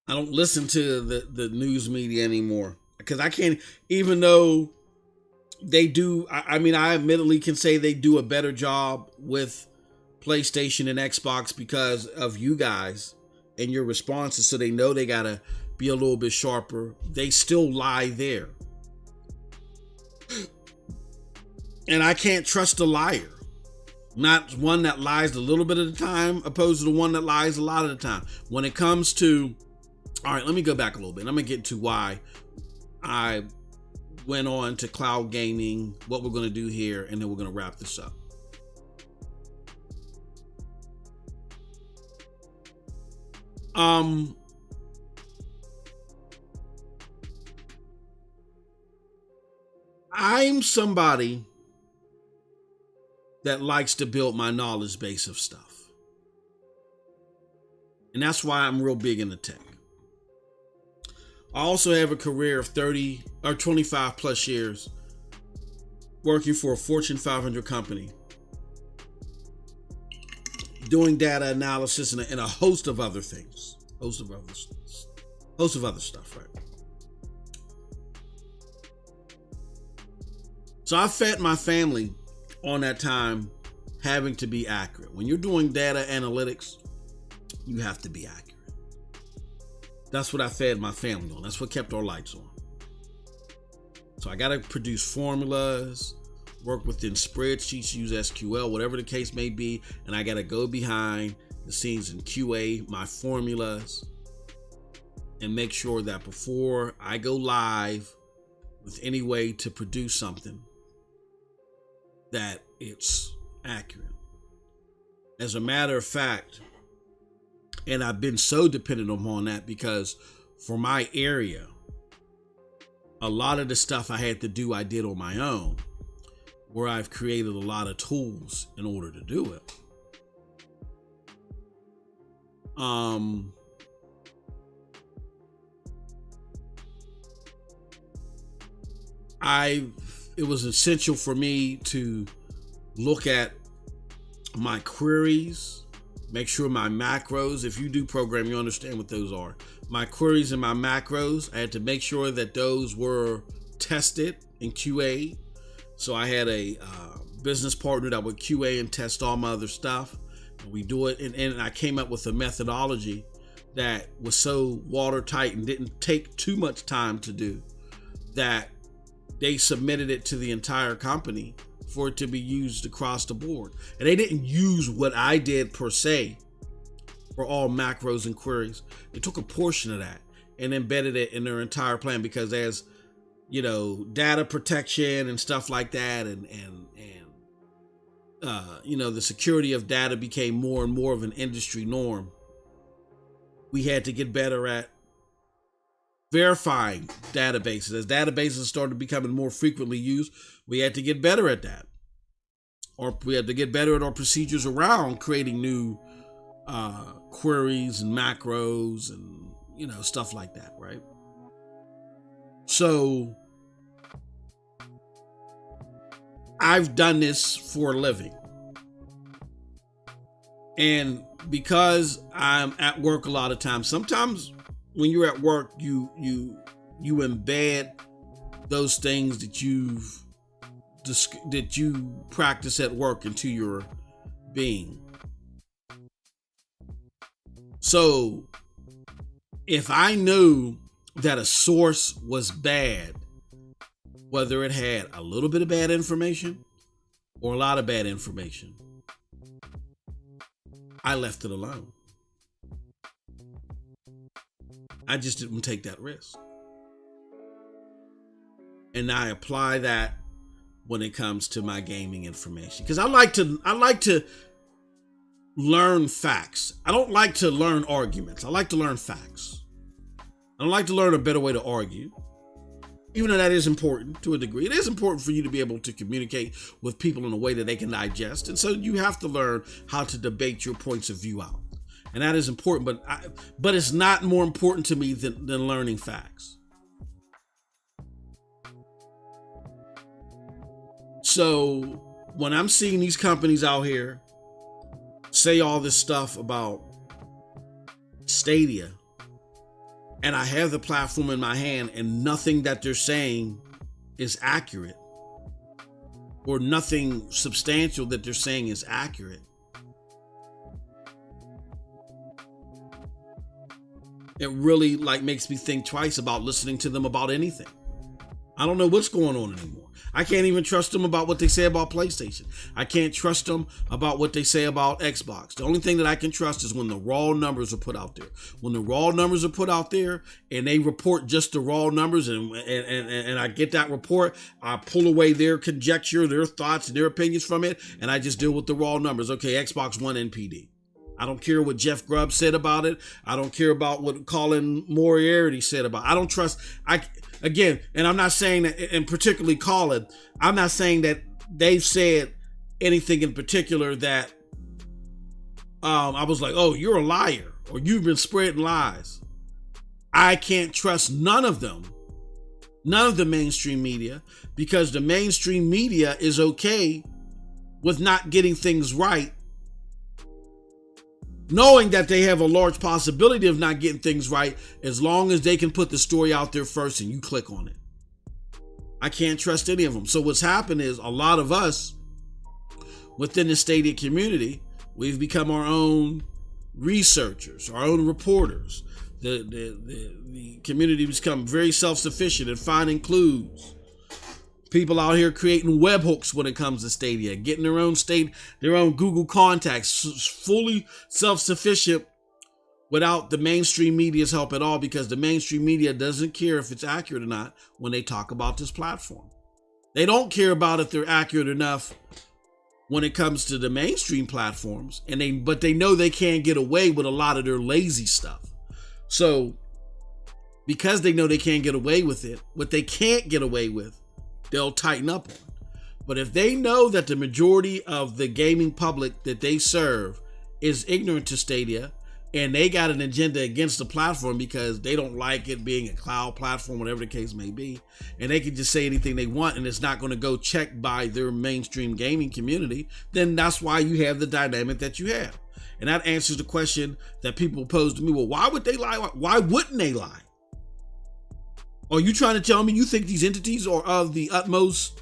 I don't listen to the news media anymore because I can't, even though they do, I mean, I admittedly can say they do a better job with PlayStation and Xbox because of you guys and your responses, so they know they gotta be a little bit sharper. They still lie there. And I can't trust a liar. Not one that lies a little bit of the time opposed to the one that lies a lot of the time. When it comes to, all right, let me go back a little bit. I'm gonna get to why I went on to cloud gaming, what we're gonna do here, and then we're gonna wrap this up. I'm somebody that likes to build my knowledge base of stuff. And that's why I'm real big into tech. I also have a career of 30 or 25 plus years working for a Fortune 500 company, doing data analysis and a host of other things, host of other stuff, right? So I fed my family on that time having to be accurate. When you're doing data analytics, you have to be accurate. That's what I fed my family on. That's what kept our lights on. So I got to produce formulas, work within spreadsheets, use SQL, whatever the case may be. And I got to go behind the scenes in QA, my formulas, and make sure that before I go live with any way to produce something, that it's accurate. As a matter of fact, and I've been so dependent upon that because for my area, a lot of the stuff I had to do, I did on my own, where I've created a lot of tools in order to do it. It was essential for me to look at my queries, make sure my macros, if you do program, you understand what those are. My queries and my macros, I had to make sure that those were tested in QA. So I had a business partner that would QA and test all my other stuff. And we do it. And I came up with a methodology that was so watertight and didn't take too much time to do that they submitted it to the entire company for it to be used across the board. And they didn't use what I did per se for all macros and queries. They took a portion of that and embedded it in their entire plan because there's, you know, data protection and stuff like that. And you know, the security of data became more and more of an industry norm. We had to get better at verifying databases. As databases started becoming more frequently used, we had to get better at that. Or we had to get better at our procedures around creating new queries and macros and, you know, stuff like that, right? So I've done this for a living. And because I'm at work a lot of times, sometimes when you're at work, you embed those things that you practice at work into your being. So if I knew that a source was bad, whether it had a little bit of bad information or a lot of bad information, I left it alone. I just didn't take that risk. And I apply that when it comes to my gaming information. Because I like to learn facts. I don't like to learn arguments. I like to learn facts. I don't like to learn a better way to argue. Even though that is important to a degree, it is important for you to be able to communicate with people in a way that they can digest. And so you have to learn how to debate your points of view out. And that is important, but it's not more important to me than learning facts. So when I'm seeing these companies out here say all this stuff about Stadia, and I have the platform in my hand and nothing that they're saying is accurate, or nothing substantial that they're saying is accurate, it really makes me think twice about listening to them about anything. I don't know what's going on anymore. I can't even trust them about what they say about PlayStation. I can't trust them about what they say about Xbox. The only thing that I can trust is when the raw numbers are put out there. When the raw numbers are put out there and they report just the raw numbers, and I get that report, I pull away their conjecture, their thoughts, and their opinions from it, and I just deal with the raw numbers. Okay, Xbox One NPD. I don't care what Jeff Grubb said about it. I don't care about what Colin Moriarty said about it. I don't trust. Again, and I'm not saying that, and particularly Colin, I'm not saying that they've said anything in particular that I was like, oh, you're a liar, or you've been spreading lies. I can't trust none of them, none of the mainstream media, because the mainstream media is okay with not getting things right, knowing that they have a large possibility of not getting things right, as long as they can put the story out there first and you click on it. I can't trust any of them. So what's happened is a lot of us within the Stadia community, we've become our own researchers, our own reporters. The community has become very self-sufficient in finding clues. People out here creating webhooks when it comes to Stadia, getting their own Google contacts, fully self-sufficient without the mainstream media's help at all, because the mainstream media doesn't care if it's accurate or not when they talk about this platform. They don't care about if they're accurate enough when it comes to the mainstream platforms, but they know they can't get away with a lot of their lazy stuff. So because they know they can't get away with it, what they can't get away with, they'll tighten up on. But if they know that the majority of the gaming public that they serve is ignorant to Stadia, and they got an agenda against the platform because they don't like it being a cloud platform, whatever the case may be, and they can just say anything they want and it's not going to go checked by their mainstream gaming community, then that's why you have the dynamic that you have. And that answers the question that people pose to me. Well, why would they lie? Why wouldn't they lie? Are you trying to tell me you think these entities are of the utmost,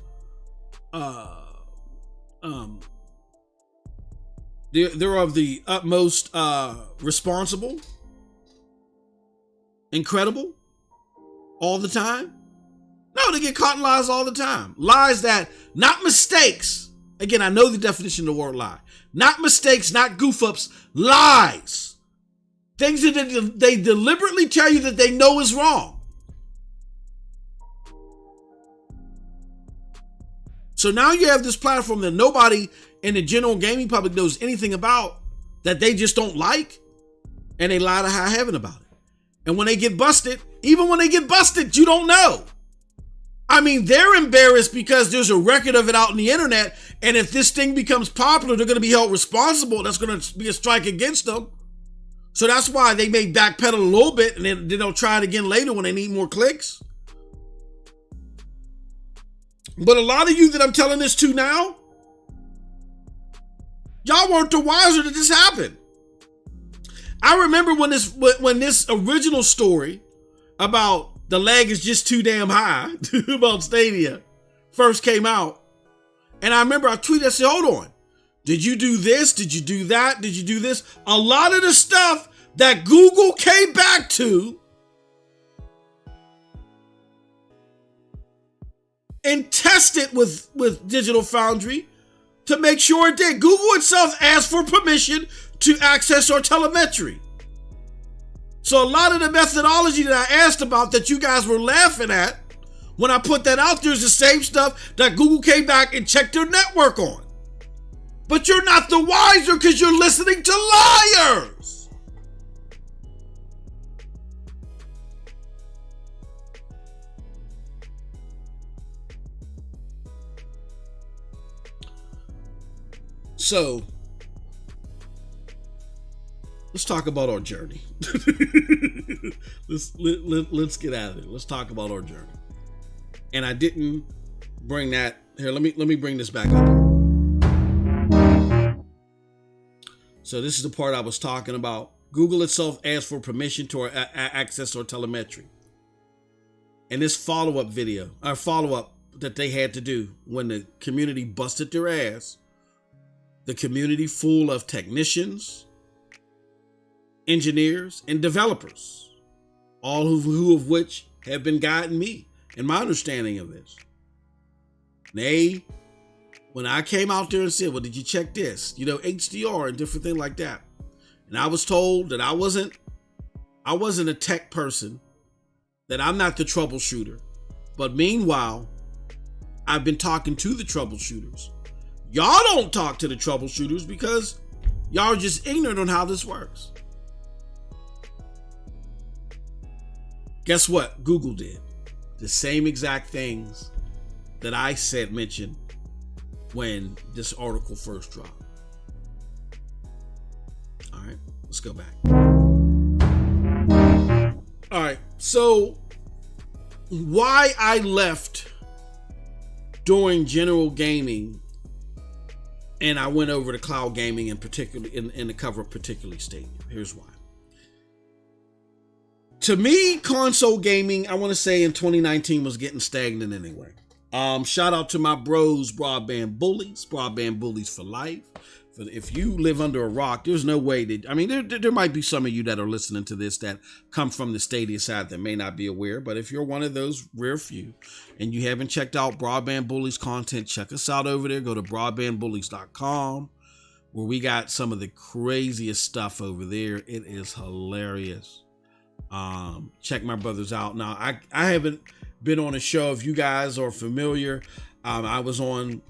they're of the utmost responsible, incredible, all the time? No, they get caught in lies all the time. Lies that, not mistakes. Again, I know the definition of the word lie. Not mistakes, not goof-ups, lies. Things that they deliberately tell you that they know is wrong. So now you have this platform that nobody in the general gaming public knows anything about, that they just don't like, and they lie to high heaven about it. And when they get busted, even when they get busted, you don't know. I mean, they're embarrassed because there's a record of it out on the internet, and if this thing becomes popular, they're going to be held responsible. That's going to be a strike against them. So that's why they may backpedal a little bit, and then they'll try it again later when they need more clicks. But a lot of you that I'm telling this to now, y'all weren't the wiser that this happened. I remember when this original story about the leg is just too damn high about Stadia first came out. And I remember I tweeted, I said, hold on. Did you do this? Did you do that? Did you do this? A lot of the stuff that Google came back to and tested with Digital Foundry to make sure it did. Google itself asked for permission to access our telemetry. So a lot of the methodology that I asked about that you guys were laughing at when I put that out there is the same stuff that Google came back and checked their network on. But you're not the wiser because you're listening to liars. So let's talk about our journey. let's get out of it. Let's talk about our journey. And I didn't bring that here. Let me bring this back up. So this is the part I was talking about. Google itself asked for permission to access our telemetry. And this follow-up that they had to do when the community busted their ass, the community full of technicians, engineers, and developers, all who of which have been guiding me in my understanding of this. When I came out there and said, well, did you check this? HDR and different things like that. And I was told that I wasn't a tech person, that I'm not the troubleshooter. But meanwhile, I've been talking to the troubleshooters. Y'all don't talk to the troubleshooters because y'all are just ignorant on how this works. Guess what? Google did the same exact things that I mentioned when this article first dropped. All right, let's go back. All right, so why I left during general gaming and I went over to cloud gaming in particular, in the cover of particularly Stadia. Here's why. To me, console gaming, I want to say in 2019 was getting stagnant anyway. Shout out to my bros, Broadband Bullies for life. If you live under a rock, there's no way that, there might be some of you that are listening to this that come from the Stadia side that may not be aware, but if you're one of those rare few and you haven't checked out Broadband Bullies content, check us out over there. Go to broadbandbullies.com where we got some of the craziest stuff over there. It is hilarious. Check my brothers out. Now, I haven't been on a show. If you guys are familiar, I was on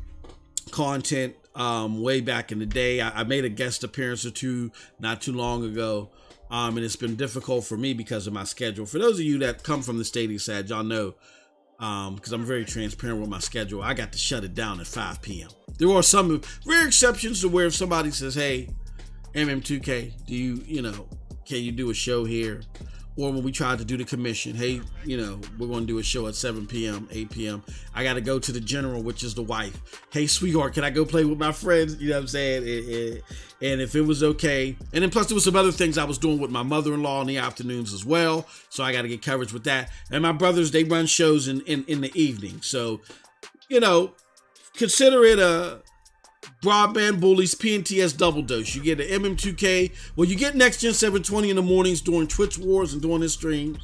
content way back in the day. I made a guest appearance or two not too long ago, and it's been difficult for me because of my schedule. For those of you that come from the Stadia side, y'all know, because I'm very transparent with my schedule, I got to shut it down at 5 p.m. There are some rare exceptions to where if somebody says, hey, MM2K, can you do a show here? Or when we tried to do the commission, hey, we're going to do a show at 7 p.m., 8 p.m. I got to go to the general, which is the wife. Hey, sweetheart, can I go play with my friends? You know what I'm saying? And if it was okay. And then plus there was some other things I was doing with my mother-in-law in the afternoons as well. So I got to get coverage with that. And my brothers, they run shows in the evening. So, consider it a Broadband Bullies PNTS double dose. You get an MM2K. Well, you get Next Gen 720 in the mornings during Twitch Wars and during his streams.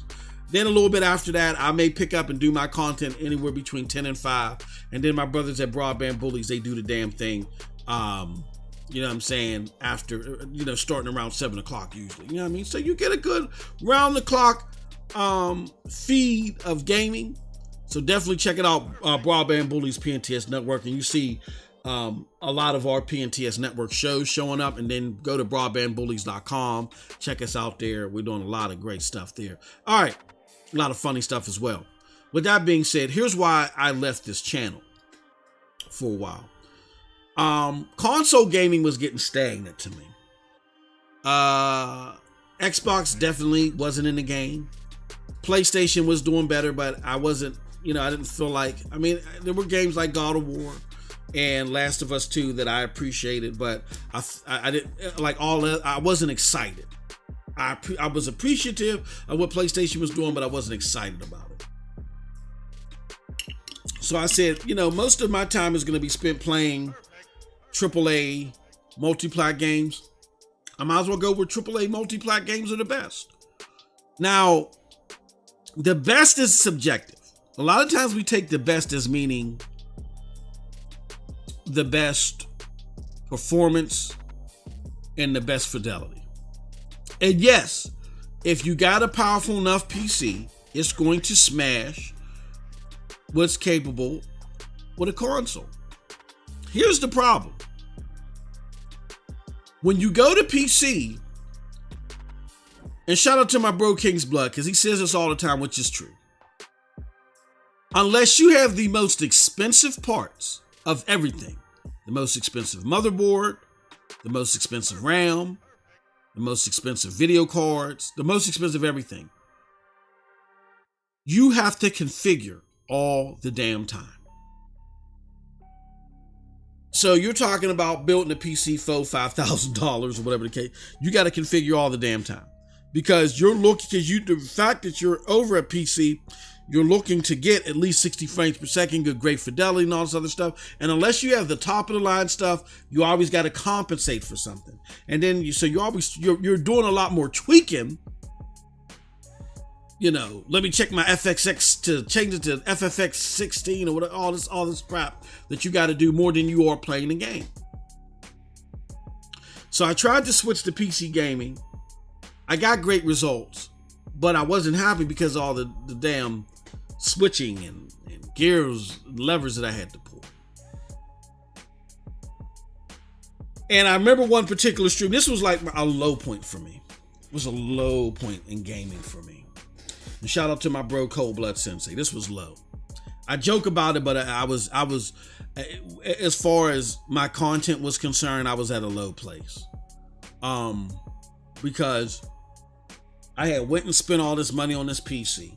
Then a little bit after that, I may pick up and do my content anywhere between 10 and 5. And then my brothers at Broadband Bullies, they do the damn thing. You know what I'm saying? After, starting around 7 o'clock usually. You know what I mean? So you get a good round the clock feed of gaming. So definitely check it out. Broadband Bullies PNTS Network. And you see a lot of our PNTS network shows showing up, and then go to broadbandbullies.com. Check us out there. We're doing a lot of great stuff there. All right. A lot of funny stuff as well. With that being said, here's why I left this channel for a while. Console gaming was getting stagnant to me. Xbox definitely wasn't in the game. PlayStation was doing better, but I wasn't, I didn't feel like, there were games like God of War and Last of Us 2 that I appreciated, but I didn't like all that. I wasn't excited. I was appreciative of what PlayStation was doing, but I wasn't excited about it. So I said, most of my time is going to be spent playing AAA multi-plat games. I might as well go where AAA multi-plat games are the best. Now, the best is subjective. A lot of times we take the best as meaning the best performance and the best fidelity. And yes, if you got a powerful enough PC, it's going to smash what's capable with a console. Here's the problem. When you go to PC, and shout out to my bro King's Blood, because he says this all the time, which is true. Unless you have the most expensive parts of everything, the most expensive motherboard, the most expensive RAM, the most expensive video cards, the most expensive everything. You have to configure all the damn time. So you're talking about building a PC for $5,000 or whatever the case. You got to configure all the damn time because the fact that you're over a PC, you're looking to get at least 60 frames per second, good great fidelity and all this other stuff. And unless you have the top of the line stuff, you always got to compensate for something. And then you're doing a lot more tweaking. You know, let me check my FXX to change it to FFX 16 or whatever, all this crap that you got to do more than you are playing the game. So I tried to switch to PC gaming. I got great results, but I wasn't happy because of all the damn switching and gears, levers that I had to pull. And I remember one particular stream. This was like a low point for me. It was a low point in gaming for me. And shout out to my bro Cold Blood Sensei. This was low. I joke about it, but I was as far as my content was concerned, I was at a low place. Because I had went and spent all this money on this PC.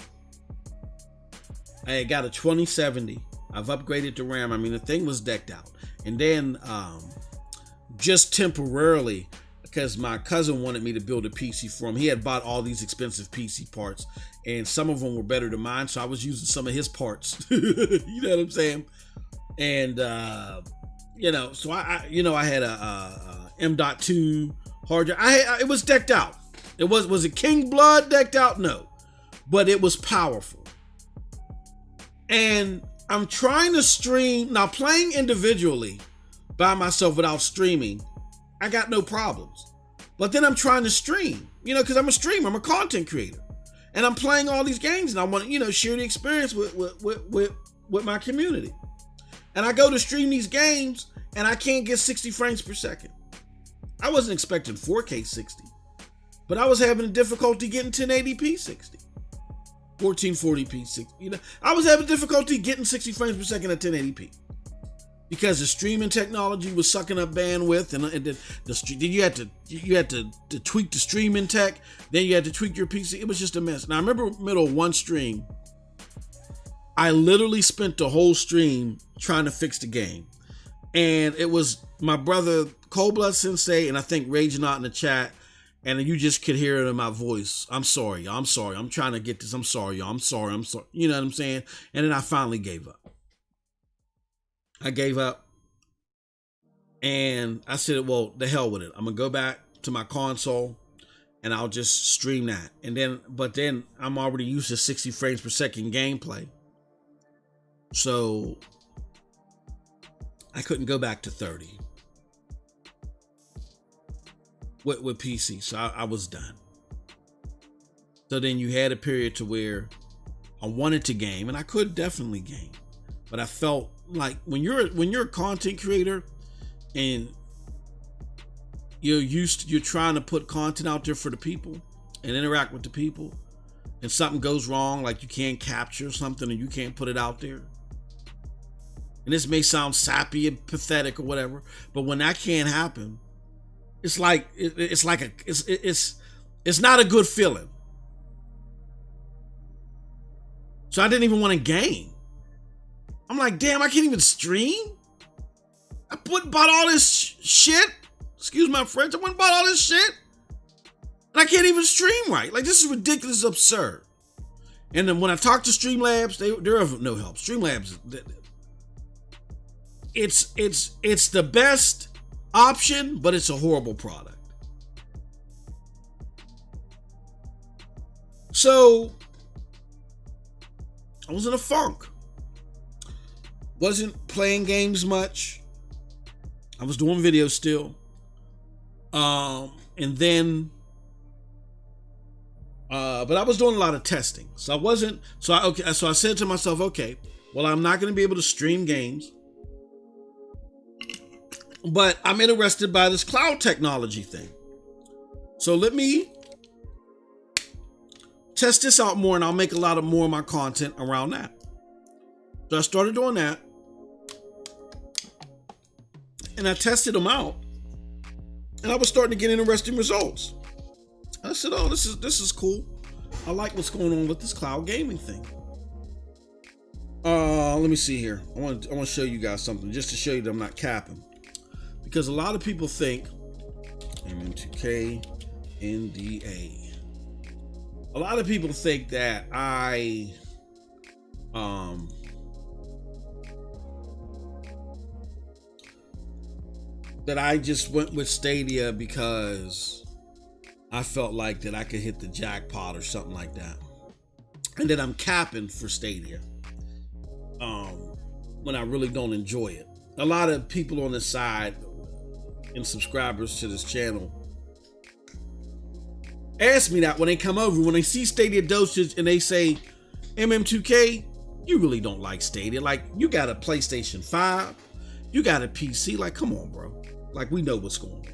I had got a 2070. I've upgraded the RAM. I mean, the thing was decked out. And then just temporarily, because my cousin wanted me to build a PC for him. He had bought all these expensive PC parts, and some of them were better than mine, so I was using some of his parts. You know what I'm saying? And so I had a M.2 hard drive. It was decked out. Was it King Blood decked out? No, but it was powerful. And I'm trying to stream now, playing individually by myself without streaming. I got no problems. But then I'm trying to stream, because I'm a streamer, I'm a content creator. And I'm playing all these games and I want to, share the experience with my community. And I go to stream these games and I can't get 60 frames per second. I wasn't expecting 4K 60, but I was having difficulty getting 1080p 60, 1440p 60. I was having difficulty getting 60 frames per second at 1080p. Because the streaming technology was sucking up bandwidth, and then you had to tweak the streaming tech. Then you had to tweak your PC. It was just a mess. Now I remember middle of one stream, I literally spent the whole stream trying to fix the game, and it was my brother Cold Blood Sensei and I think Raging Out in the chat, and you just could hear it in my voice. I'm sorry. I'm trying to get this. I'm sorry, y'all. I'm sorry. You know what I'm saying? And then I finally gave up. I gave up and I said, well, the hell with it. I'm going to go back to my console and I'll just stream that. But then I'm already used to 60 frames per second gameplay. So I couldn't go back to 30 with PC. So I was done. So then you had a period to where I wanted to game, and I could definitely game, but I felt like when you're a content creator and you're trying to put content out there for the people and interact with the people, and something goes wrong, like you can't capture something and you can't put it out there. And this may sound sappy and pathetic or whatever, but when that can't happen, it's not a good feeling. So I didn't even want to game. I'm like, damn, I can't even stream. I bought all this shit. Excuse my French. I went and bought all this shit, and I can't even stream right. Like, this is ridiculous, absurd. And then when I talk to Streamlabs, they're of no help. Streamlabs, it's the best option, but it's a horrible product. So I was in a funk. Wasn't playing games much. I was doing videos still. And then but I was doing a lot of testing. So I said to myself, okay, well, I'm not going to be able to stream games, but I'm interested by this cloud technology thing. So let me test this out more, and I'll make a lot more of my content around that. So I started doing that, and I tested them out. And I was starting to get interesting results. I said, oh, this is cool. I like what's going on with this cloud gaming thing. Let me see here. I want to show you guys something just to show you that I'm not capping. Because a lot of people think MM2K NDA. A lot of people think that I just went with Stadia because I felt like that I could hit the jackpot or something like that. And that I'm capping for Stadia. When I really don't enjoy it. A lot of people on the side and subscribers to this channel ask me that when they come over, when they see Stadia Dosage and they say, MM2K, you really don't like Stadia. Like, you got a PlayStation 5, you got a PC. Like, come on, bro. Like, we know what's going on.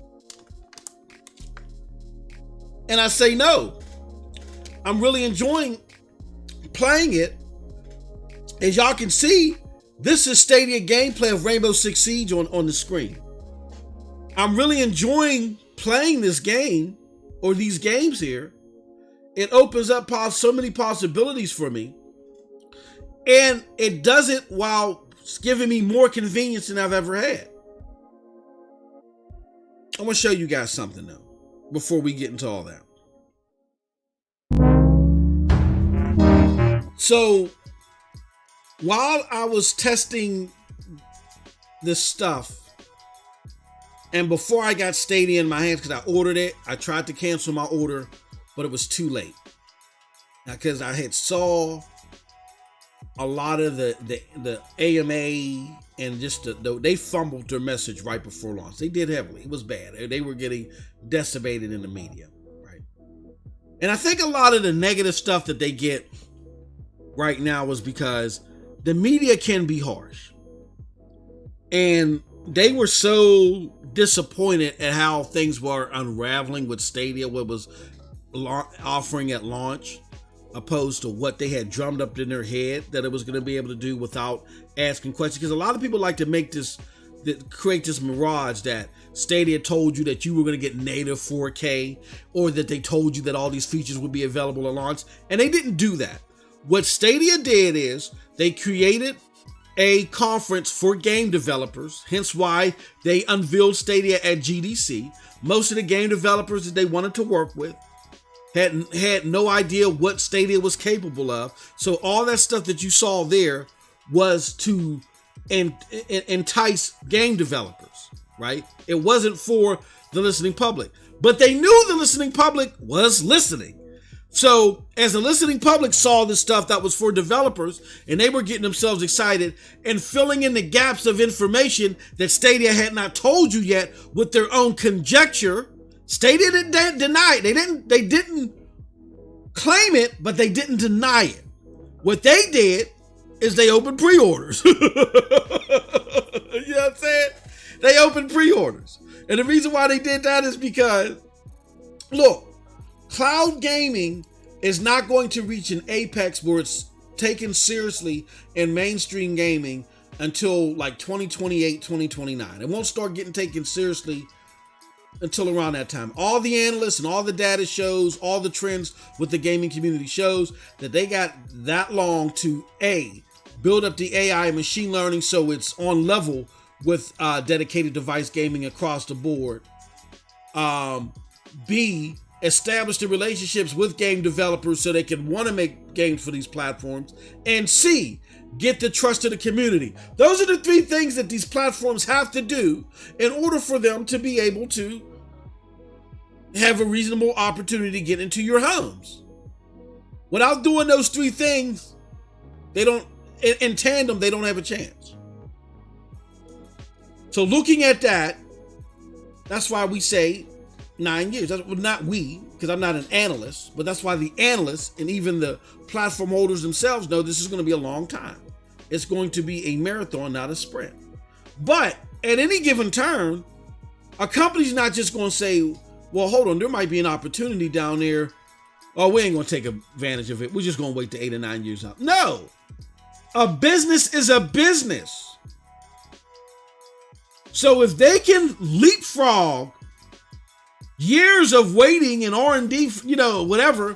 And I say no. I'm really enjoying playing it. As y'all can see, this is Stadia gameplay of Rainbow Six Siege on the screen. I'm really enjoying playing this game, or these games here. It opens up so many possibilities for me. And it does it while giving me more convenience than I've ever had. I want to show you guys something though, before we get into all that. So, while I was testing this stuff, and before I got Stadia in my hands, because I ordered it, I tried to cancel my order, but it was too late. Now, because I had saw a lot of the AMA and just they fumbled their message right before launch. They did heavily. It was bad. They were getting decimated in the media, right? And I think a lot of the negative stuff that they get right now was because the media can be harsh. And they were so disappointed at how things were unraveling with Stadia, what was offering at launch, opposed to what they had drummed up in their head that it was going to be able to do without asking questions. Because a lot of people like to create this mirage that Stadia told you that you were going to get native 4K, or that they told you that all these features would be available at launch, and they didn't do that. What Stadia did is they created a conference for game developers, hence why they unveiled Stadia at GDC. Most of the game developers that they wanted to work with had no idea what Stadia was capable of. So all that stuff that you saw there was to entice game developers, right? It wasn't for the listening public, but they knew the listening public was listening. So as the listening public saw this stuff that was for developers, and they were getting themselves excited and filling in the gaps of information that Stadia had not told you yet with their own conjecture. Stadia didn't deny it. They didn't claim it, but they didn't deny it. What they did is they opened pre-orders. You know what I'm saying? They opened pre-orders. And the reason why they did that is because, look, cloud gaming is not going to reach an apex where it's taken seriously in mainstream gaming until like 2028, 2029. It won't start getting taken seriously until around that time. All the analysts and all the data shows, all the trends with the gaming community shows that they got that long to build up the AI and machine learning so it's on level with dedicated device gaming across the board. B, establish the relationships with game developers so they can want to make games for these platforms. And C, get the trust of the community. Those are the three things that these platforms have to do in order for them to be able to have a reasonable opportunity to get into your homes. Without doing those three things, they don't, in tandem, they don't have a chance. So looking at that, that's why we say 9 years. That's, well, not we, because I'm not an analyst, but that's why the analysts and even the platform holders themselves know this is going to be a long time. It's going to be a marathon, not a sprint. But at any given turn, a company's not just going to say, well, hold on, there might be an opportunity down there. Oh, we ain't going to take advantage of it. We're just going to wait to 8 or 9 years out. No, a business is a business. So if they can leapfrog years of waiting and R&D, whatever,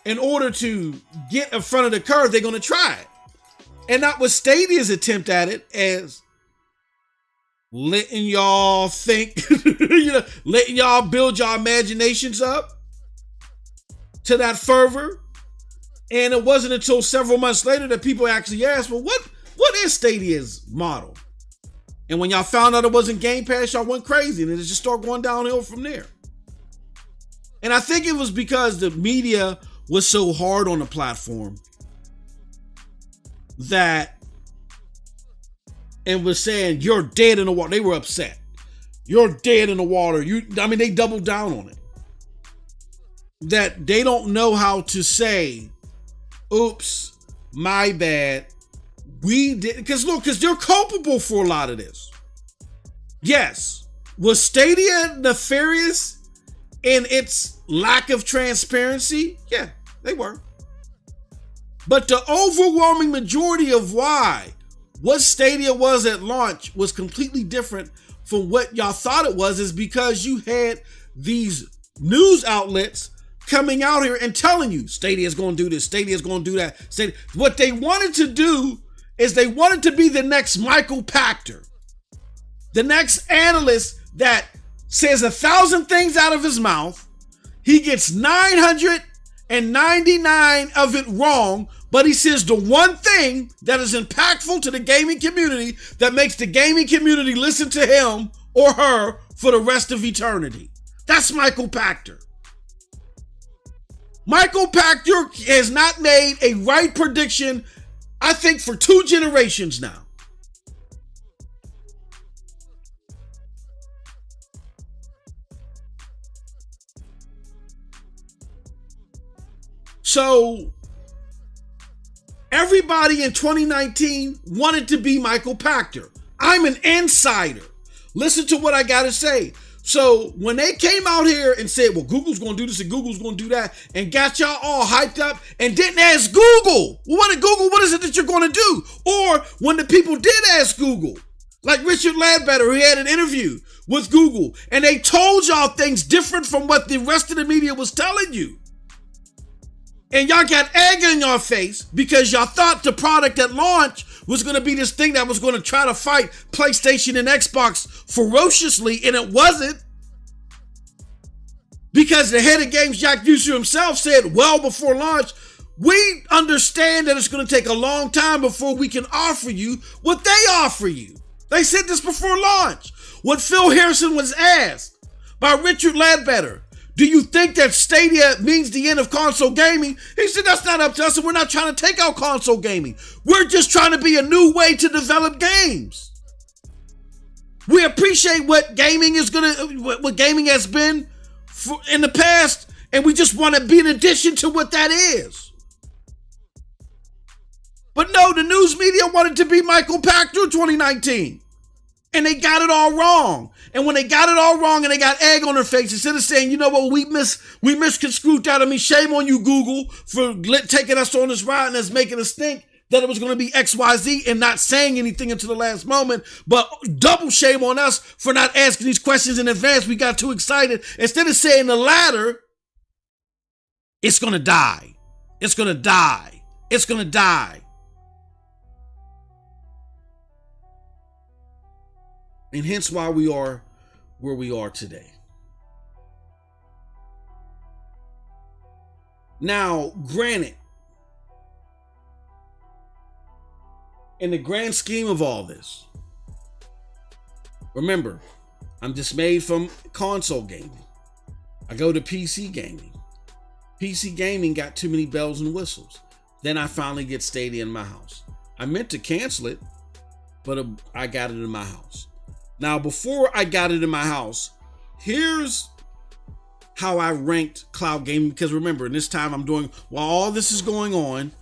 in order to get in front of the curve. They're going to try it. And not with Stadia's attempt at it as letting y'all think, letting y'all build your imaginations up to that fervor. And it wasn't until several months later that people actually asked, well, what is Stadia's model? And when y'all found out it wasn't Game Pass, y'all went crazy, and it just started going downhill from there. And I think it was because the media was so hard on the platform and was saying, you're dead in the water. They were upset. You're dead in the water. They doubled down on it. That they don't know how to say, oops, my bad. We did, because they're culpable for a lot of this. Yes. Was Stadia nefarious in its lack of transparency? Yeah, they were. But the overwhelming majority of why what Stadia was at launch was completely different from what y'all thought it was, is because you had these news outlets coming out here and telling you Stadia's going to do this, Stadia's going to do that. What they wanted to do is they wanted to be the next Michael Pachter, the next analyst that says 1,000 things out of his mouth. He gets 999 of it wrong, but he says the one thing that is impactful to the gaming community that makes the gaming community listen to him or her for the rest of eternity. That's Michael Pachter. Michael Pachter has not made a right prediction, I think, for 2 generations now. So everybody in 2019 wanted to be Michael Pachter. I'm an insider. Listen to what I got to say. So when they came out here and said, well, Google's going to do this and Google's going to do that, and got y'all all hyped up and didn't ask Google, what is it that you're going to do? Or when the people did ask Google, like Richard Ledbetter, who had an interview with Google, and they told y'all things different from what the rest of the media was telling you. And y'all got egg in your face because y'all thought the product at launch was going to be this thing that was going to try to fight PlayStation and Xbox ferociously, and it wasn't. Because the head of games, Jack Ducer himself, said well before launch, we understand that it's going to take a long time before we can offer you what they offer you. They said this before launch. When Phil Harrison was asked by Richard Ledbetter, do you think that Stadia means the end of console gaming? He said, that's not up to us, and we're not trying to take out console gaming. We're just trying to be a new way to develop games. We appreciate what gaming has been in the past, and we just want to be an addition to what that is. But no, the news media wanted to be Michael Pachter in 2019. And they got it all wrong. And when they got it all wrong and they got egg on their face, instead of saying, you know what, we misconstrued that. I mean, shame on you, Google, for taking us on this ride and us making us think that it was going to be XYZ and not saying anything until the last moment. But double shame on us for not asking these questions in advance. We got too excited. Instead of saying the latter, it's going to die. It's going to die. It's going to die. And hence why we are where we are today. Now, granted, in the grand scheme of all this, remember, I'm dismayed from console gaming. I go to PC gaming. PC gaming got too many bells and whistles. Then I finally get Stadia in my house. I meant to cancel it, but I got it in my house. Now, before I got it in my house, here's how I ranked cloud gaming. Because remember, in this time while all this is going on,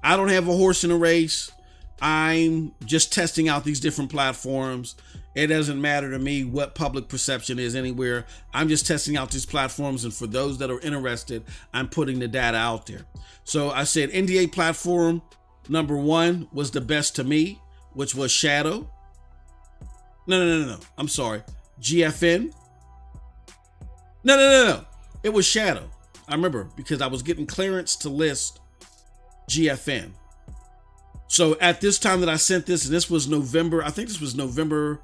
I don't have a horse in a race. I'm just testing out these different platforms. It doesn't matter to me what public perception is anywhere. I'm just testing out these platforms. And for those that are interested, I'm putting the data out there. So I said NDA platform number 1 was the best to me, which was Shadow. No. I'm sorry. GFN. No. It was Shadow. I remember because I was getting clearance to list GFN. So at this time that I sent this, and this was November, I think this was November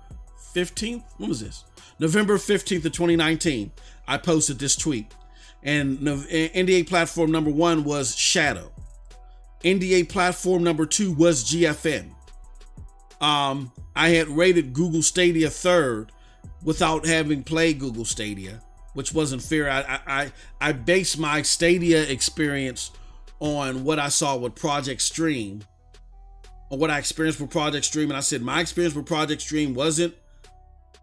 15th. When was this? November 15th of 2019. I posted this tweet. And NDA platform number 1 was Shadow. NDA platform number 2 was GFN. I had rated Google Stadia 3rd without having played Google Stadia, which wasn't fair. I based my Stadia experience on what I saw with Project Stream, or what I experienced with Project Stream, and I said my experience with Project Stream wasn't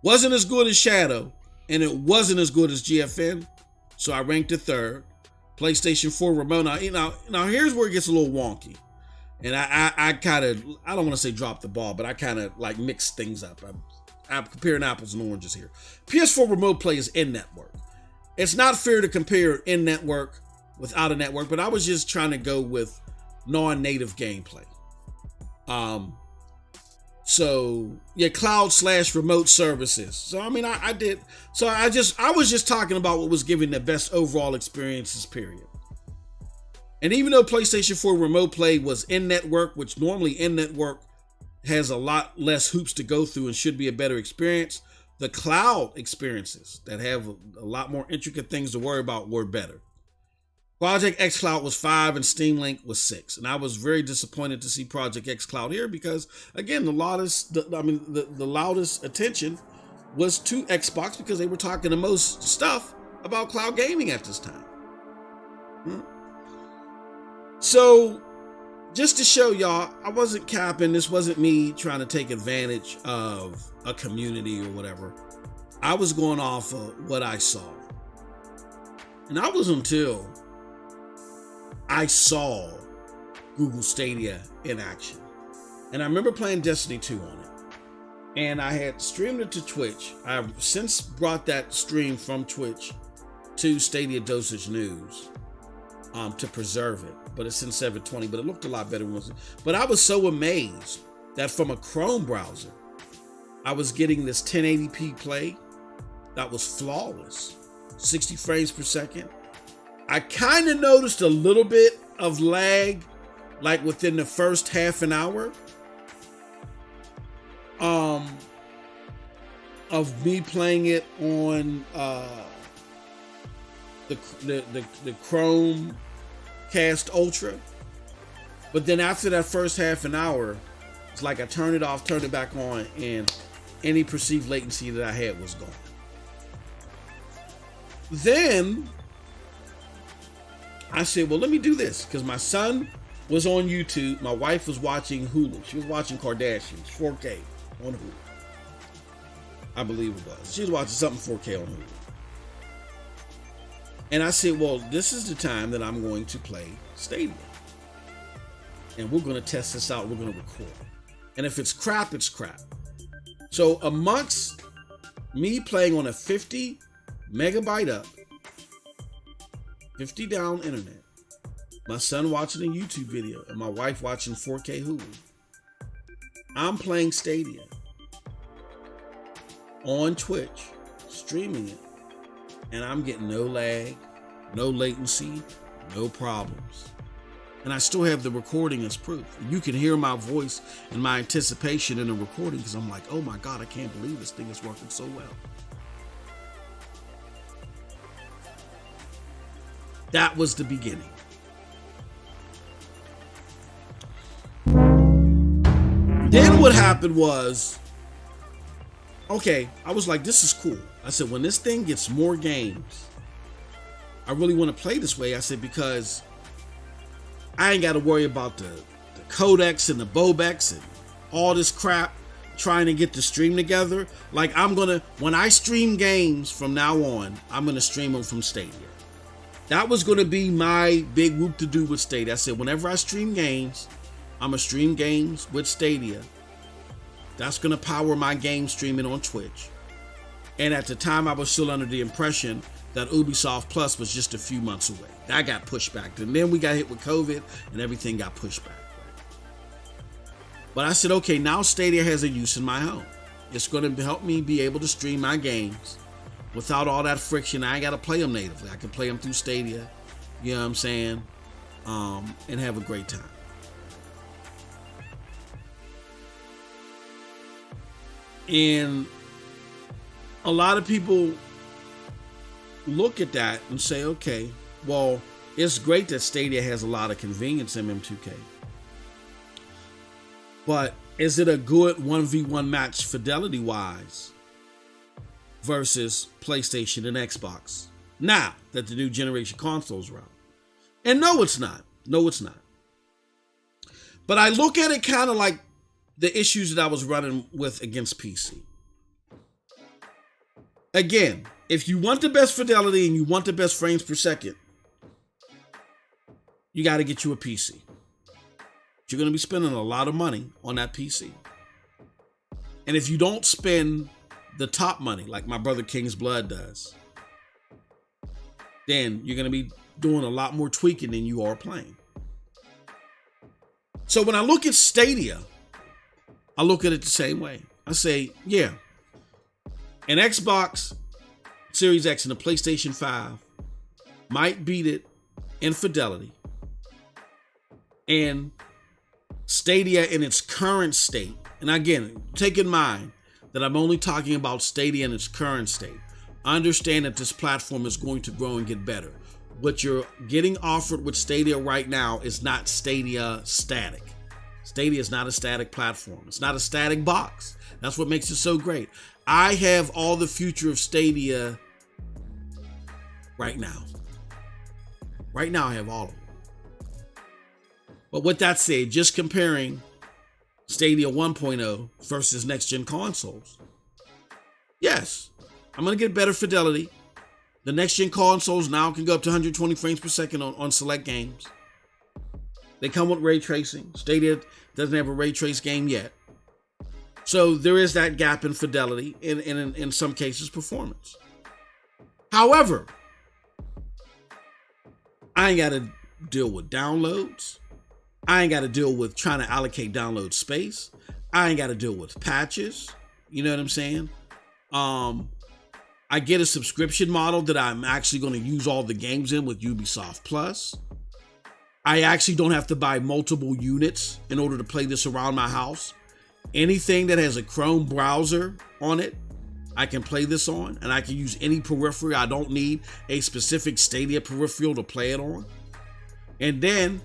as good as Shadow, and it wasn't as good as GFN, so I ranked it 3rd. PlayStation 4 remote. Now here's where it gets a little wonky, and I kind of, I don't want to say drop the ball, but I kind of like mix things up. I'm comparing apples and oranges here. PS4 remote play is in-network. It's not fair to compare in-network with out-of-network, but I was just trying to go with non-native gameplay. So yeah, cloud/remote services. So I mean, I did. So I was just talking about what was giving the best overall experiences, period. And even though PlayStation 4 remote play was in-network, which normally in-network has a lot less hoops to go through and should be a better experience, the cloud experiences that have a lot more intricate things to worry about were better. Project X Cloud was 5 and Steam Link was 6. And I was very disappointed to see Project X Cloud here because, again, the loudest attention was to Xbox because they were talking the most stuff about cloud gaming at this time. So, just to show y'all, I wasn't capping. This wasn't me trying to take advantage of a community or whatever. I was going off of what I saw. And that was until I saw Google Stadia in action. And I remember playing Destiny 2 on it. And I had streamed it to Twitch. I've since brought that stream from Twitch to Stadia Dosage News to preserve it. But it's in 720, but it looked a lot better. But I was so amazed that from a Chrome browser, I was getting this 1080p play that was flawless, 60 frames per second. I kind of noticed a little bit of lag, like within the first half an hour of me playing it on the Chrome Cast Ultra. But then after that first half an hour, it's like I turned it off, turned it back on, and any perceived latency that I had was gone. Then I said, well, let me do this, because my son was on YouTube. My wife was watching Hulu. She was watching Kardashians, 4K on Hulu. I believe it was. She was watching something 4K on Hulu. And I said, well, this is the time that I'm going to play Stadia. And we're going to test this out. We're going to record. And if it's crap, it's crap. So amongst me playing on a 50 megabyte up, 50 down internet, my son watching a YouTube video, and my wife watching 4K Hulu, I'm playing Stadia on Twitch, streaming it, and I'm getting no lag, no latency, no problems. And I still have the recording as proof. You can hear my voice and my anticipation in the recording because I'm like, oh my God, I can't believe this thing is working so well. That was the beginning. Then what happened was, okay, I was like, this is cool. I said, when this thing gets more games, I really want to play this way. I said, because I ain't got to worry about the codecs and the bobecs and all this crap trying to get the stream together. Like when I stream games from now on, I'm going to stream them from Stadia. That was going to be my big whoop to do with Stadia. I said, whenever I stream games, I'm going to stream games with Stadia. That's going to power my game streaming on Twitch. And at the time, I was still under the impression that Ubisoft Plus was just a few months away. That got pushed back. And then we got hit with COVID and everything got pushed back. But I said, okay, now Stadia has a use in my home. It's going to help me be able to stream my games without all that friction. I ain't got to play them natively. I can play them through Stadia, you know what I'm saying, and have a great time. And a lot of people look at that and say, okay, well, it's great that Stadia has a lot of convenience in MM2K. But is it a good 1v1 match fidelity wise versus PlayStation and Xbox now that the new generation consoles are out? And no, it's not. No, it's not. But I look at it kind of like the issues that I was running with against PC. Again, if you want the best fidelity and you want the best frames per second, you got to get you a PC. You're going to be spending a lot of money on that PC. And if you don't spend the top money, like my brother King's Blood does, then you're going to be doing a lot more tweaking than you are playing. So when I look at Stadia, I look at it the same way. I say, yeah, an Xbox Series X and a PlayStation 5 might beat it in fidelity. And Stadia in its current state, and again, take in mind that I'm only talking about Stadia in its current state. I understand that this platform is going to grow and get better. What you're getting offered with Stadia right now is not Stadia static. Stadia is not a static platform. It's not a static box. That's what makes it so great. I have all the future of Stadia right now. Right now, I have all of it. But with that said, just comparing Stadia 1.0 versus next-gen consoles, yes, I'm going to get better fidelity. The next-gen consoles now can go up to 120 frames per second on select games. They come with ray tracing. Stadia doesn't have a ray trace game yet. So there is that gap in fidelity and in some cases performance. However, I ain't got to deal with downloads. I ain't got to deal with trying to allocate download space. I ain't got to deal with patches. You know what I'm saying? I get a subscription model that I'm actually going to use all the games in with Ubisoft Plus. I actually don't have to buy multiple units in order to play this around my house. Anything that has a Chrome browser on it, I can play this on, and I can use any periphery. I don't need a specific Stadia peripheral to play it on. And then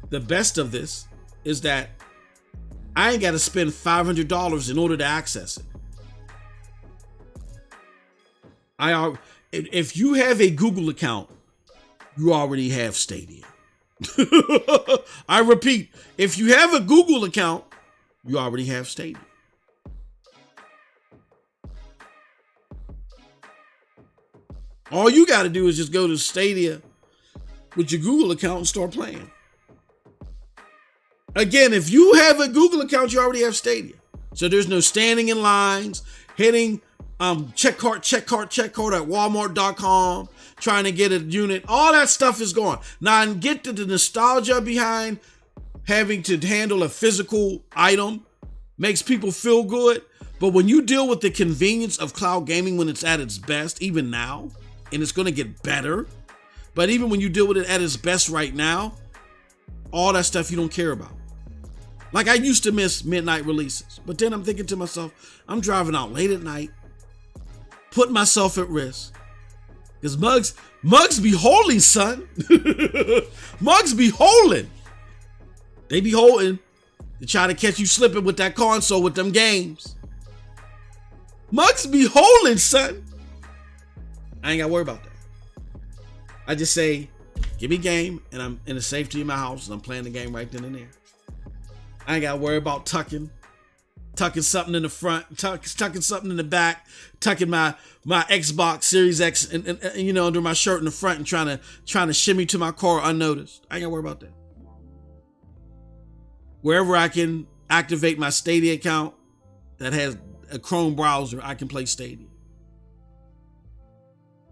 the best of this is that I ain't got to spend $500 in order to access it. If you have a Google account, you already have Stadia. I repeat, if you have a Google account, you already have Stadia. All you got to do is just go to Stadia with your Google account and start playing. Again, if you have a Google account, you already have Stadia. So there's no standing in lines, hitting check cart at walmart.com, trying to get a unit. All that stuff is gone. Now, and get to the nostalgia behind having to handle a physical item makes people feel good. But when you deal with the convenience of cloud gaming when it's at its best, even now, and it's going to get better, but even when you deal with it at its best right now, all that stuff you don't care about. Like, I used to miss midnight releases, but then I'm thinking to myself, I'm driving out late at night, putting myself at risk. Because mugs be holding, son. Mugs be holding. They be holding to try to catch you slipping with that console with them games. Mugs be holding, son. I ain't got to worry about that. I just say, give me game, and I'm in the safety of my house, and I'm playing the game right then and there. I ain't got to worry about tucking something in the front, tucking something in the back, tucking my Xbox Series X and under my shirt in the front and trying to shimmy to my car unnoticed. I ain't got to worry about that. Wherever I can activate my Stadia account that has a Chrome browser, I can play Stadia.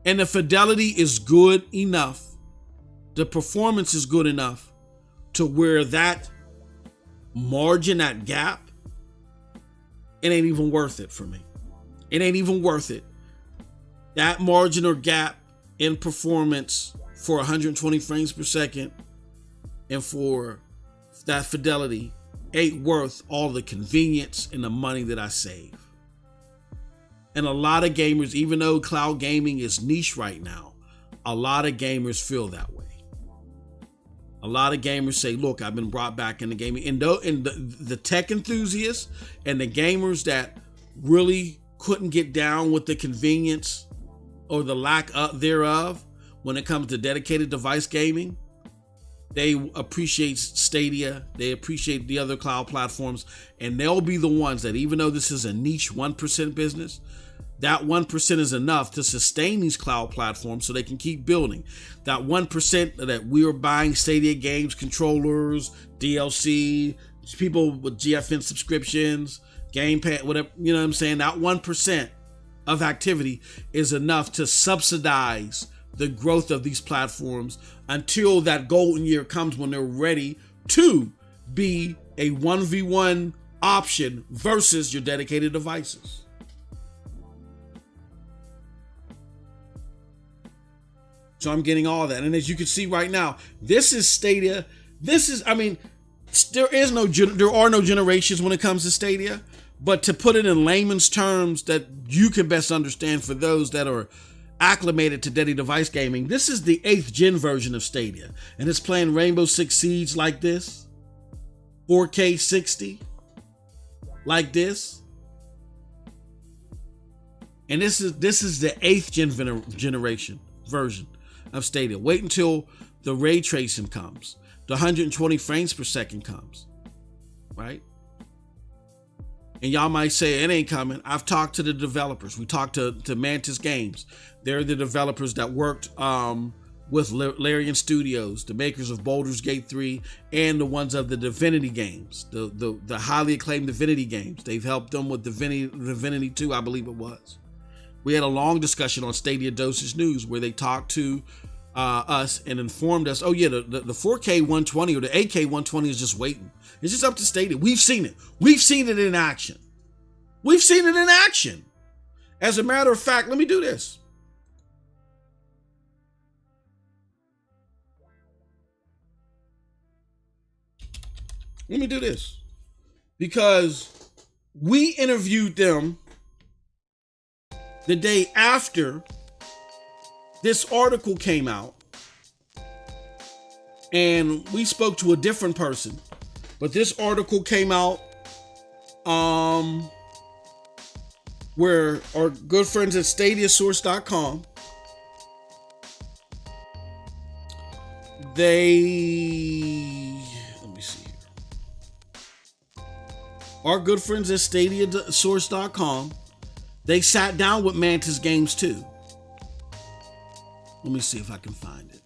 And the fidelity is good enough. The performance is good enough to where that margin, that gap, it ain't even worth it for me. It ain't even worth it That margin or gap in performance for 120 frames per second and for that fidelity ain't worth all the convenience and the money that I save. And a lot of gamers, even though cloud gaming is niche right now, a lot of gamers feel that way. A lot of gamers say, look, I've been brought back into gaming. And the tech enthusiasts and the gamers that really couldn't get down with the convenience or the lack thereof when it comes to dedicated device gaming, they appreciate Stadia, they appreciate the other cloud platforms, and they'll be the ones that, even though this is a niche 1% business, that 1% is enough to sustain these cloud platforms so they can keep building. That 1% that we are buying Stadia games, controllers, DLC, people with GFN subscriptions, Game Pass, whatever, you know what I'm saying? That 1% of activity is enough to subsidize the growth of these platforms until that golden year comes when they're ready to be a 1v1 option versus your dedicated devices. So I'm getting all that. And as you can see right now, this is Stadia. There are no generations when it comes to Stadia, but to put it in layman's terms that you can best understand for those that are acclimated to dedicated device gaming, this is the 8th gen version of Stadia, and it's playing Rainbow Six Siege like this, 4K 60 like this, and this is the 8th generation version of Stadia. Wait until the ray tracing comes, the 120 frames per second comes, right? And y'all might say it ain't coming. I've talked to the developers. We talked to Mantis Games. They're the developers that worked with Larian Studios, the makers of Baldur's Gate 3, and the ones of the Divinity games, the highly acclaimed Divinity games. They've helped them with Divinity 2, I believe it was. We had a long discussion on Stadia Dosage News where they talked to us and informed us, oh yeah, the 4K 120 or the 8K 120 is just waiting. It's just up to Stadia. We've seen it. We've seen it in action. We've seen it in action. As a matter of fact, let me do this. Let me do this. Because we interviewed them the day after this article came out, and we spoke to a different person, but this article came out where our good friends at stadiasource.com, let me see here. Our good friends at stadiasource.com, they sat down with Mantis Games too. Let me see if I can find it.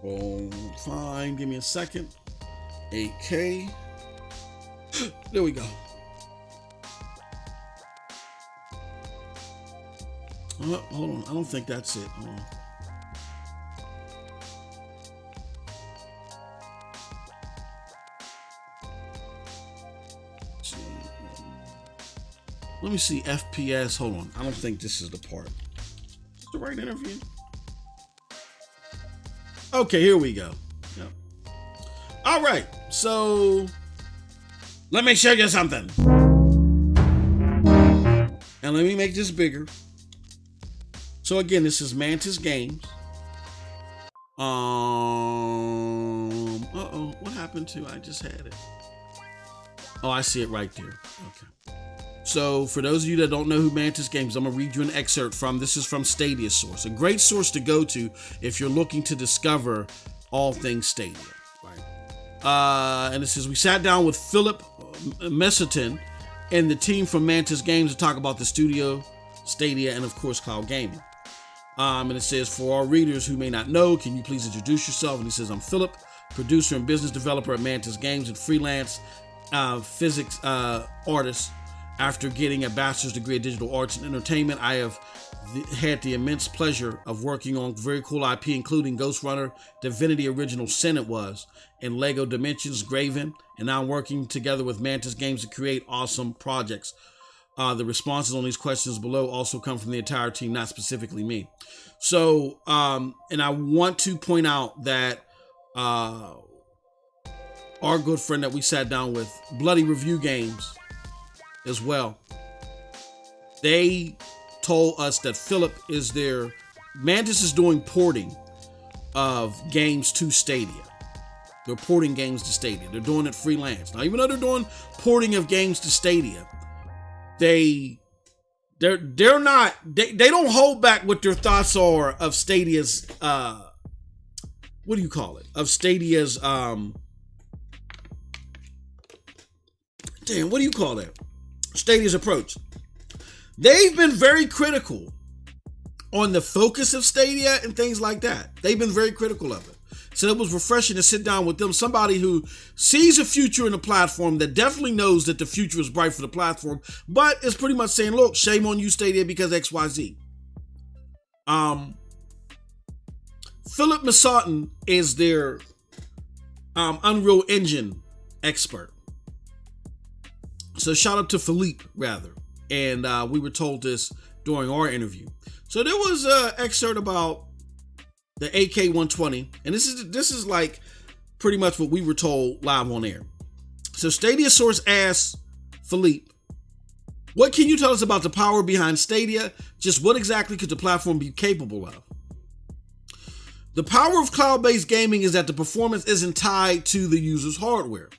Oh, fine. Give me a second. 8K. There we go. Hold on. I don't think that's it. Hold on. Let me see FPS. Hold on. I don't think this is the part. Is the right interview? Okay, here we go. Yep. All right. So let me show you something. And let me make this bigger. So again, this is Mantis Games. What happened to? I just had it. Oh, I see it right there. Okay. So for those of you that don't know who Mantis Games, I'm gonna read you an excerpt from. This is from Stadia Source, a great source to go to if you're looking to discover all things Stadia. Right. And it says we sat down with Philip Messerton and the team from Mantis Games to talk about the studio, Stadia, and of course cloud gaming. And it says, for our readers who may not know, can you please introduce yourself? And he says, I'm Philip, producer and business developer at Mantis Games and freelance physics artist. After getting a bachelor's degree in digital arts and entertainment, I have had the immense pleasure of working on very cool IP, including Ghost Runner, Divinity Original Sin it was, and Lego Dimensions, Graven, and now I'm working together with Mantis Games to create awesome projects. The responses on these questions below also come from the entire team, not specifically me. So, and I want to point out that our good friend that we sat down with, Bloody Review Games, as well, they told us that Philip is their Mantis is doing porting of games to Stadia. They're porting games to Stadia. They're doing it freelance. Now, even though they're doing porting of games to Stadia, they don't hold back what their thoughts are of Stadia's what do you call it? Of Stadia's what do you call that? Stadia's approach. They've been very critical on the focus of Stadia and things like that. They've been very critical of it. So it was refreshing to sit down with them, somebody who sees a future in the platform, that definitely knows that the future is bright for the platform, but is pretty much saying, look, shame on you, Stadia, because XYZ. Philip Masson is their Unreal Engine expert. So shout out to Philippe, rather. And we were told this during our interview. So there was an excerpt about the AK-120, and this is like pretty much what we were told live on air. So Stadia source asks Philippe, what can you tell us about the power behind Stadia? Just what exactly could the platform be capable of? The power of cloud-based gaming is that the performance isn't tied to the user's hardware.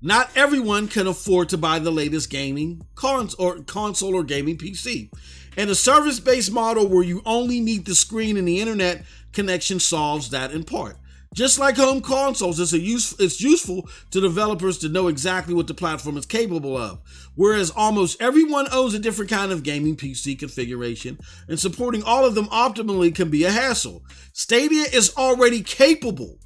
Not everyone can afford to buy the latest gaming console or gaming PC. And a service-based model where you only need the screen and the internet connection solves that in part. Just like home consoles, it's useful to developers to know exactly what the platform is capable of. Whereas almost everyone owns a different kind of gaming PC configuration, and supporting all of them optimally can be a hassle. Stadia is already capable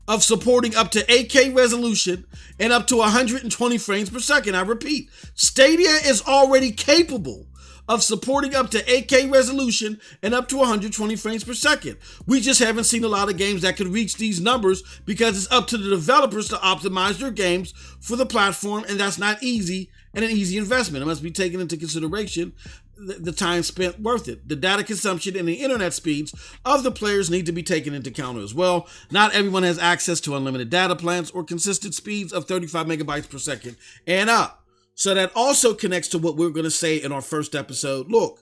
of supporting up to 8K resolution and up to 120 frames per second. I repeat, Stadia is already capable of supporting up to 8K resolution and up to 120 frames per second. We just haven't seen a lot of games that could reach these numbers because it's up to the developers to optimize their games for the platform, and that's not easy and an easy investment. It must be taken into consideration the time spent worth it. The data consumption and the internet speeds of the players need to be taken into account as well. Not everyone has access to unlimited data plans or consistent speeds of 35 megabytes per second and up. So that also connects to what we're going to say in our first episode. Look,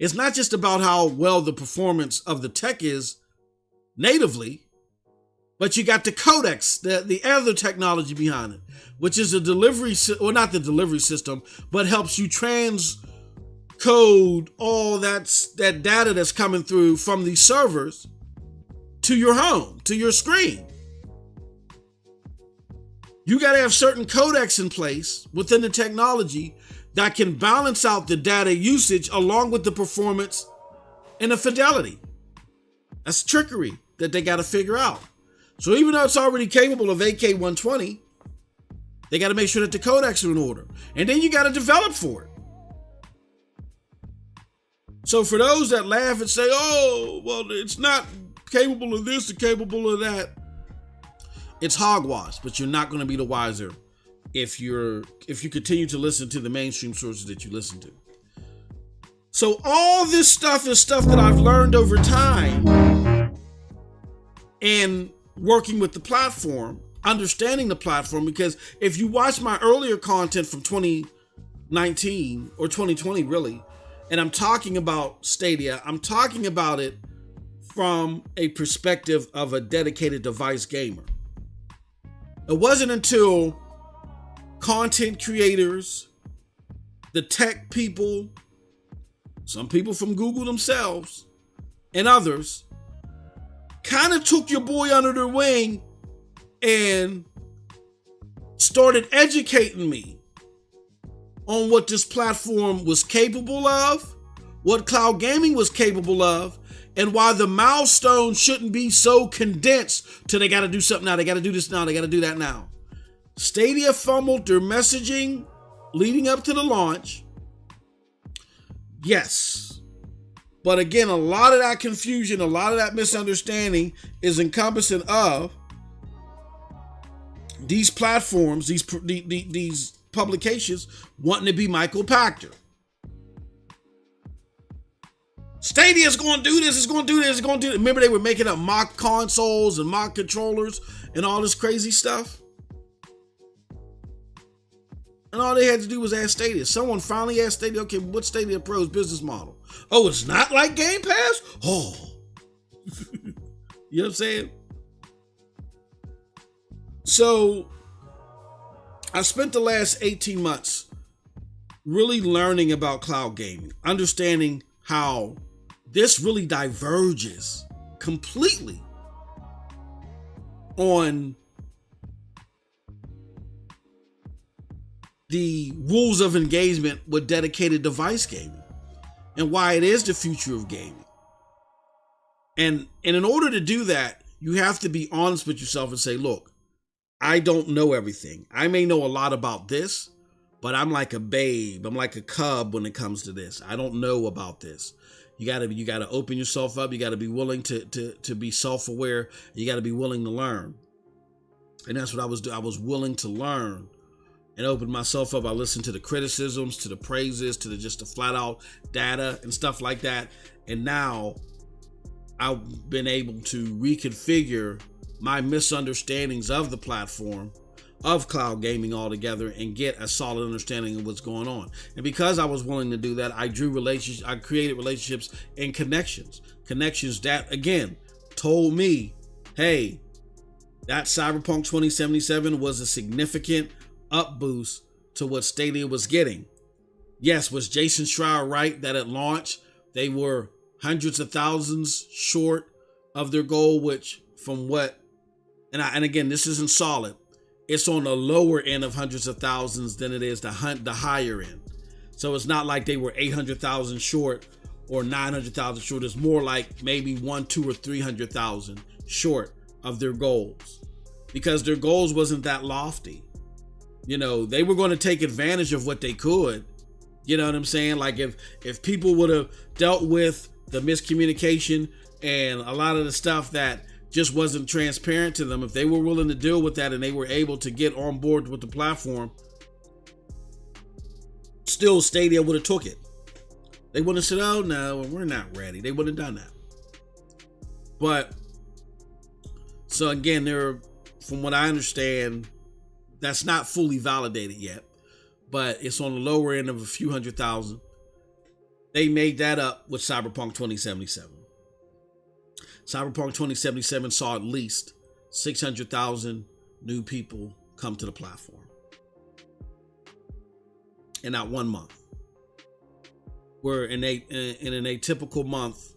it's not just about how well the performance of the tech is natively, but you got the codecs, the other technology behind it, which is a delivery, or not the delivery system, but helps you transcode all that data that's coming through from these servers to your home, to your screen. You got to have certain codecs in place within the technology that can balance out the data usage along with the performance and the fidelity. That's trickery that they got to figure out. So even though it's already capable of AK-120, they got to make sure that the codecs are in order. And then you got to develop for it. So for those that laugh and say, oh, well, it's not capable of this or capable of that, it's hogwash, but you're not going to be the wiser if you continue to listen to the mainstream sources that you listen to. So all this stuff is stuff that I've learned over time and working with the platform, understanding the platform, because if you watch my earlier content from 2019 or 2020 really, and I'm talking about Stadia, I'm talking about it from a perspective of a dedicated device gamer. It wasn't until content creators, the tech people, some people from Google themselves, and others kind of took your boy under their wing and started educating me on what this platform was capable of, what cloud gaming was capable of, and why the milestone shouldn't be so condensed till they got to do something now, they got to do this now, they got to do that now. Stadia fumbled their messaging leading up to the launch. Yes. But again, a lot of that confusion, a lot of that misunderstanding is encompassing of these platforms, these publications wanting to be Michael Pachter. Stadia is going to do this, it's going to do this, it's going to do this. Remember they were making up mock consoles and mock controllers and all this crazy stuff? And all they had to do was ask Stadia. Someone finally asked Stadia, okay, what's Stadia Pro's business model? Oh, it's not like Game Pass? Oh. You know what I'm saying? So, I spent the last 18 months really learning about cloud gaming, understanding how this really diverges completely on the rules of engagement with dedicated device gaming and why it is the future of gaming. And in order to do that, you have to be honest with yourself and say, look, I don't know everything. I may know a lot about this, but I'm like a babe. I'm like a cub when it comes to this. I don't know about this. You gotta open yourself up. You gotta be willing to be self-aware. You gotta be willing to learn. And that's what I was doing. I was willing to learn and open myself up. I listened to the criticisms, to the praises, to just the flat out data and stuff like that. And now I've been able to reconfigure my misunderstandings of the platform, of cloud gaming altogether, and get a solid understanding of what's going on. And because I was willing to do that, I created relationships and connections that, again, told me, hey, that Cyberpunk 2077 was a significant up boost to what Stadia was getting. Yes, was Jason Schreier right that at launch they were hundreds of thousands short of their goal, which from what, and again, this isn't solid, it's on the lower end of hundreds of thousands than it is the higher end. So it's not like they were 800,000 short or 900,000 short. It's more like maybe 100,000, 200,000, or 300,000 short of their goals, because their goals wasn't that lofty. You know, they were going to take advantage of what they could. You know what I'm saying? Like if people would have dealt with the miscommunication and a lot of the stuff that just wasn't transparent to them, if they were willing to deal with that and they were able to get on board with the platform, still Stadia would have took it. They wouldn't have said, oh no, we're not ready. They wouldn't have done that. But so again, from what I understand, that's not fully validated yet, but it's on the lower end of a few 100,000. They made that up with Cyberpunk 2077. Cyberpunk 2077 saw at least 600,000 new people come to the platform in that 1 month. Where in an atypical month,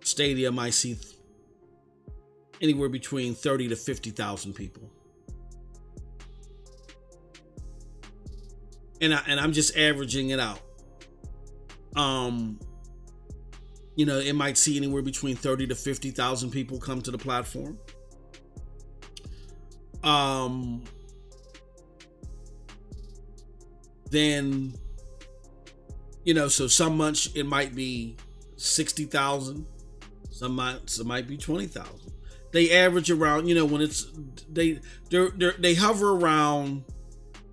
Stadia might see anywhere between 30 to 50,000 people. And I'm just averaging it out. You know, it might see anywhere between 30 to 50,000 people come to the platform. Then, you know, so some months it might be 60,000. Some months it might be 20,000. They average around, you know, when it's they hover around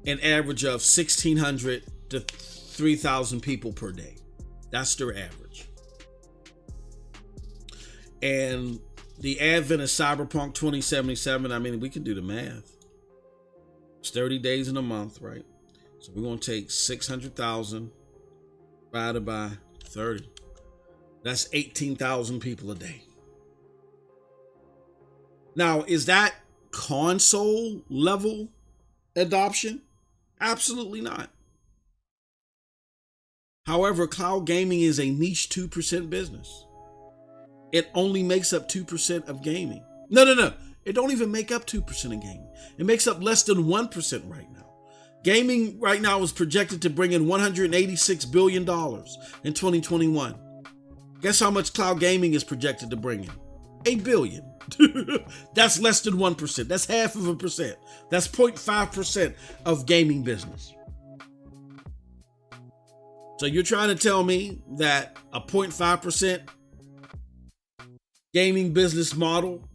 an average of 1,600 to 3,000 people per day. That's their average. And the advent of Cyberpunk 2077, I mean, we can do the math. It's 30 days in a month, right? So we're going to take 600,000 divided by 30. That's 18,000 people a day. Now, is that console level adoption? Absolutely not. However, cloud gaming is a niche 2% business. It only makes up 2% of gaming. No. It don't even make up 2% of gaming. It makes up less than 1% right now. Gaming right now is projected to bring in $186 billion in 2021. Guess how much cloud gaming is projected to bring in? $8 billion. That's less than 1%. That's half of a percent. That's 0.5% of gaming business. So you're trying to tell me that a 0.5% gaming business model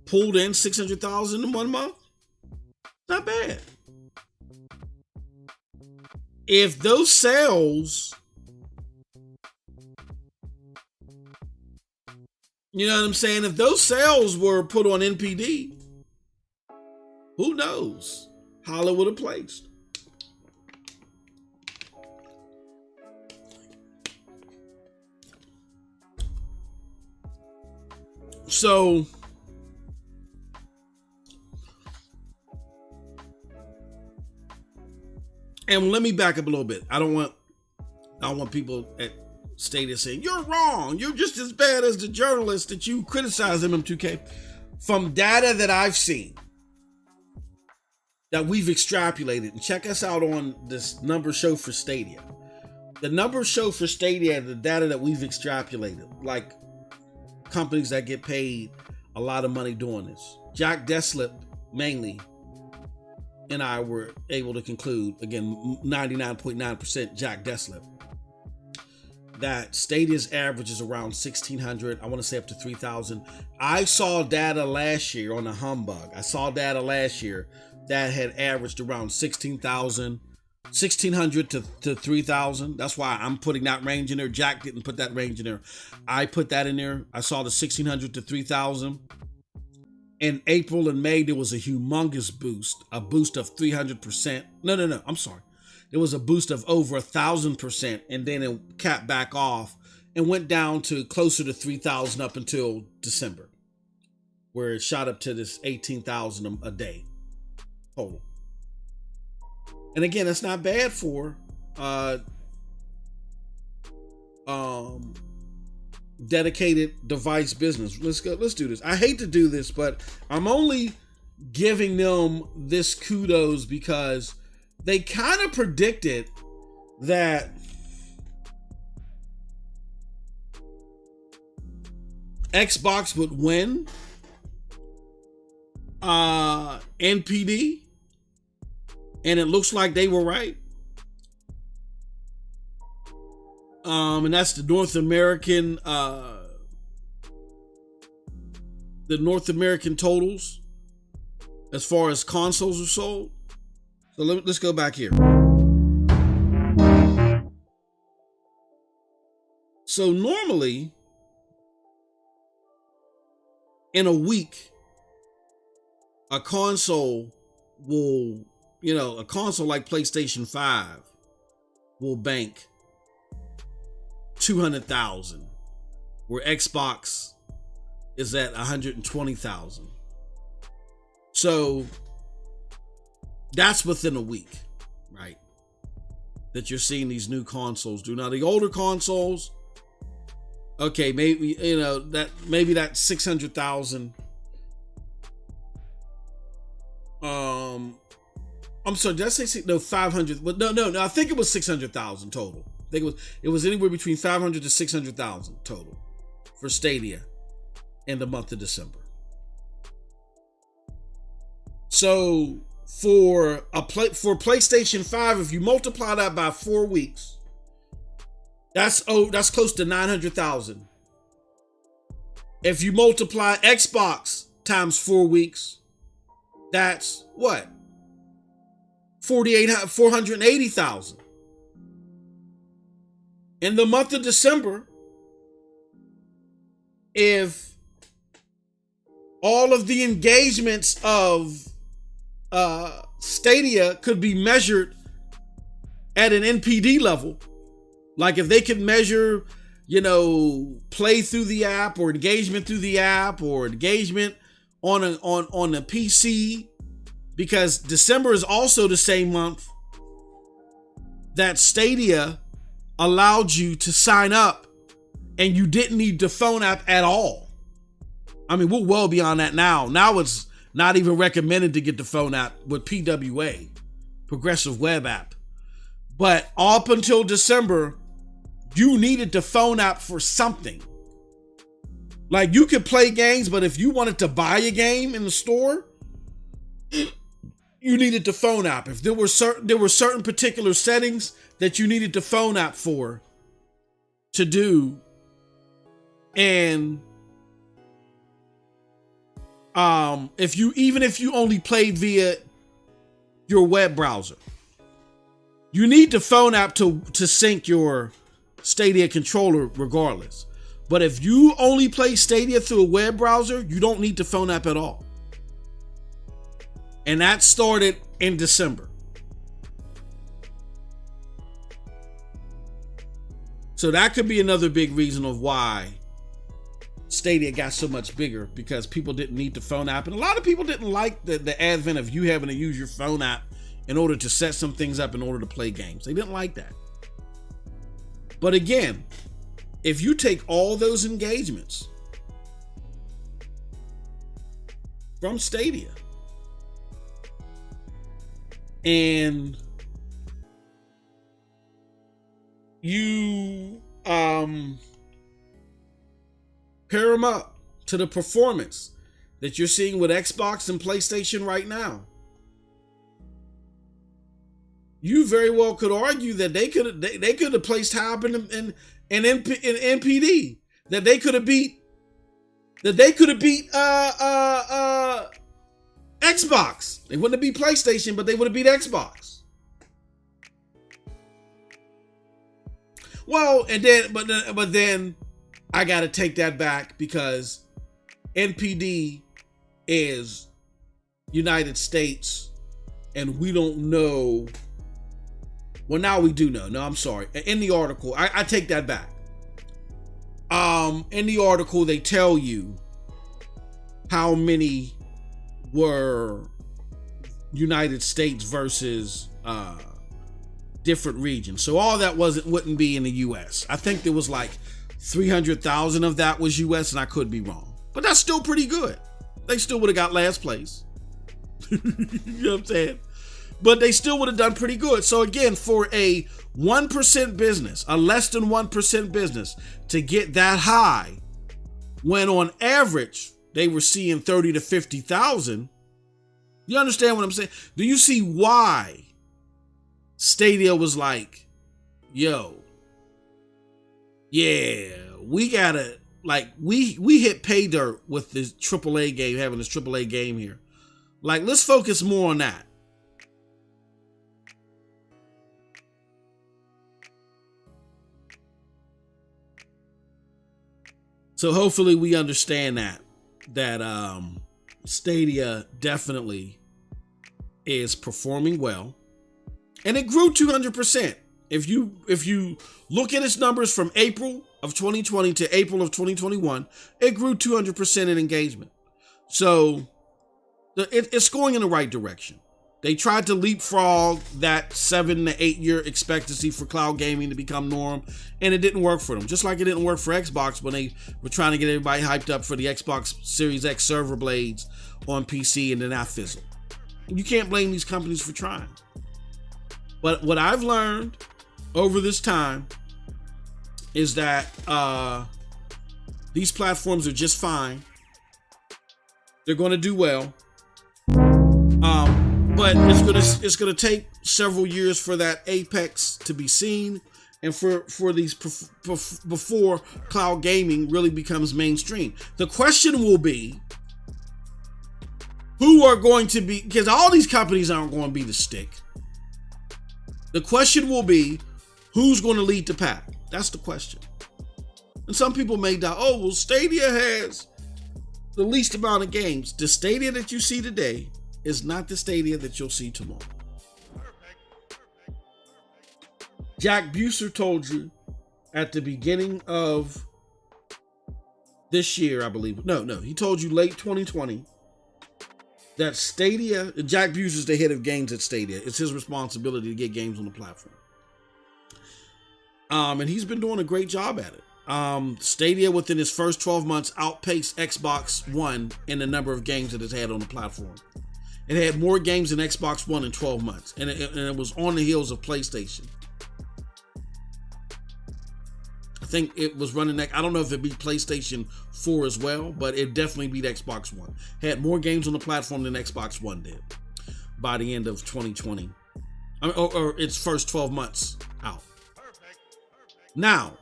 pulled in 600,000 in 1 month? Not bad. If those sales You know what I'm saying? If those sales were put on NPD, who knows how it would have placed. So and let me back up a little bit. I don't want people at Stadia saying you're wrong. You're just as bad as the journalists that you criticize MM2K. From data that I've seen, that we've extrapolated, and check us out on this number show for Stadia. The number show for Stadia, the data that we've extrapolated, like companies that get paid a lot of money doing this. Jack Deslip mainly and I were able to conclude, again, 99.9% Jack Deslip, that Stadia's average is around 1,600. I want to say up to 3,000. I saw data last year on the Humbug. I saw data last year that had averaged around 1,600 to 3,000. That's why I'm putting that range in there. Jack didn't put that range in there. I put that in there. I saw the 1,600 to 3,000. In April and May, there was a humongous boost, a boost of 300%. No, I'm sorry. There was a boost of over 1,000%, and then it capped back off and went down to closer to 3,000 up until December, where it shot up to this 18,000 a day total. And again, that's not bad for dedicated device business. Let's do this. I hate to do this, but I'm only giving them this kudos because they kind of predicted that Xbox would win NPD, and it looks like they were right. And that's the North American totals as far as consoles are sold. So let's go back here. So normally in a week, a console will, a console like PlayStation 5 will bank 200,000, where Xbox is at 120,000. So that's within a week, right? That you're seeing these new consoles do. Now the older consoles, okay, maybe that 600,000. I'm sorry, did I say no 500? But no. I think it was 600,000 total. I think it was anywhere between 500 to 600,000 total for Stadia in the month of December. So for PlayStation 5, if you multiply that by 4 weeks, that's close to 900,000. If you multiply Xbox times 4 weeks, that's what? 480,000. In the month of December, if all of the engagements of Stadia could be measured at an NPD level, like if they could measure, play through the app or engagement through the app or engagement on the PC, because December is also the same month that Stadia allowed you to sign up and you didn't need the phone app at all. I mean, we're well beyond that now. Now it's not even recommended to get the phone app with PWA, Progressive Web App. But up until December, you needed the phone app for something. Like you could play games, but if you wanted to buy a game in the store, you needed the phone app. If there were certain particular settings that you needed the phone app for to do, and if you only played via your web browser, you need the phone app to sync your Stadia controller regardless. But if you only play Stadia through a web browser, you don't need the phone app at all. And that started in December. So that could be another big reason of why Stadia got so much bigger, because people didn't need the phone app. And a lot of people didn't like the advent of you having to use your phone app in order to set some things up in order to play games. They didn't like that. But again, if you take all those engagements from Stadia and you pair them up to the performance that you're seeing with Xbox and PlayStation right now, you very well could argue that they could have placed high up in NPD, that they could have beat Xbox. They wouldn't have beat PlayStation, but they would have beat Xbox. Well, and then but then I got to take that back, because NPD is United States, and we don't know. Well, now we do know. No, I'm sorry. In the article, I take that back. In the article, they tell you how many were United States versus different regions. So all that wouldn't be in the US. I think there was like 300,000 of that was US, and I could be wrong. But that's still pretty good. They still would have got last place. You know what I'm saying? But they still would have done pretty good. So again, for a 1% business, a less than 1% business, to get that high, when on average they were seeing 30 to 50,000, you understand what I'm saying? Do you see why Stadia was like, yo, yeah, we gotta, like, we hit pay dirt with this AAA game, having this AAA game here. Like, let's focus more on that. So hopefully we understand that Stadia definitely is performing well, and it grew 200%. If you look at its numbers from April of 2020 to April of 2021, it grew 200% in engagement. So it's going in the right direction. They tried to leapfrog that 7 to 8 year expectancy for cloud gaming to become norm, and it didn't work for them. Just like it didn't work for Xbox when they were trying to get everybody hyped up for the Xbox Series X server blades on PC, and then that fizzled. You can't blame these companies for trying. But what I've learned over this time is that these platforms are just fine. They're going to do well. But it's gonna take several years for that apex to be seen, and for these before cloud gaming really becomes mainstream. The question will be, who are going to be, because all these companies aren't going to be the stick. The question will be, who's going to lead the pack? That's the question. And some people may doubt, oh, well, Stadia has the least amount of games. The Stadia that you see today is not the Stadia that you'll see tomorrow. Jack Buser told you at the beginning of this year, I believe. No, he told you late 2020 that Stadia, Jack Buser is the head of games at Stadia. It's his responsibility to get games on the platform. And he's been doing a great job at it. Stadia within its first 12 months outpaced Xbox One in the number of games that it's had on the platform. It had more games than Xbox One in 12 months, and it was on the heels of PlayStation. I think it was running that. I don't know if it beat PlayStation 4 as well, but it definitely beat Xbox One. Had more games on the platform than Xbox One did by the end of 2020. I mean, or its first 12 months out. Now,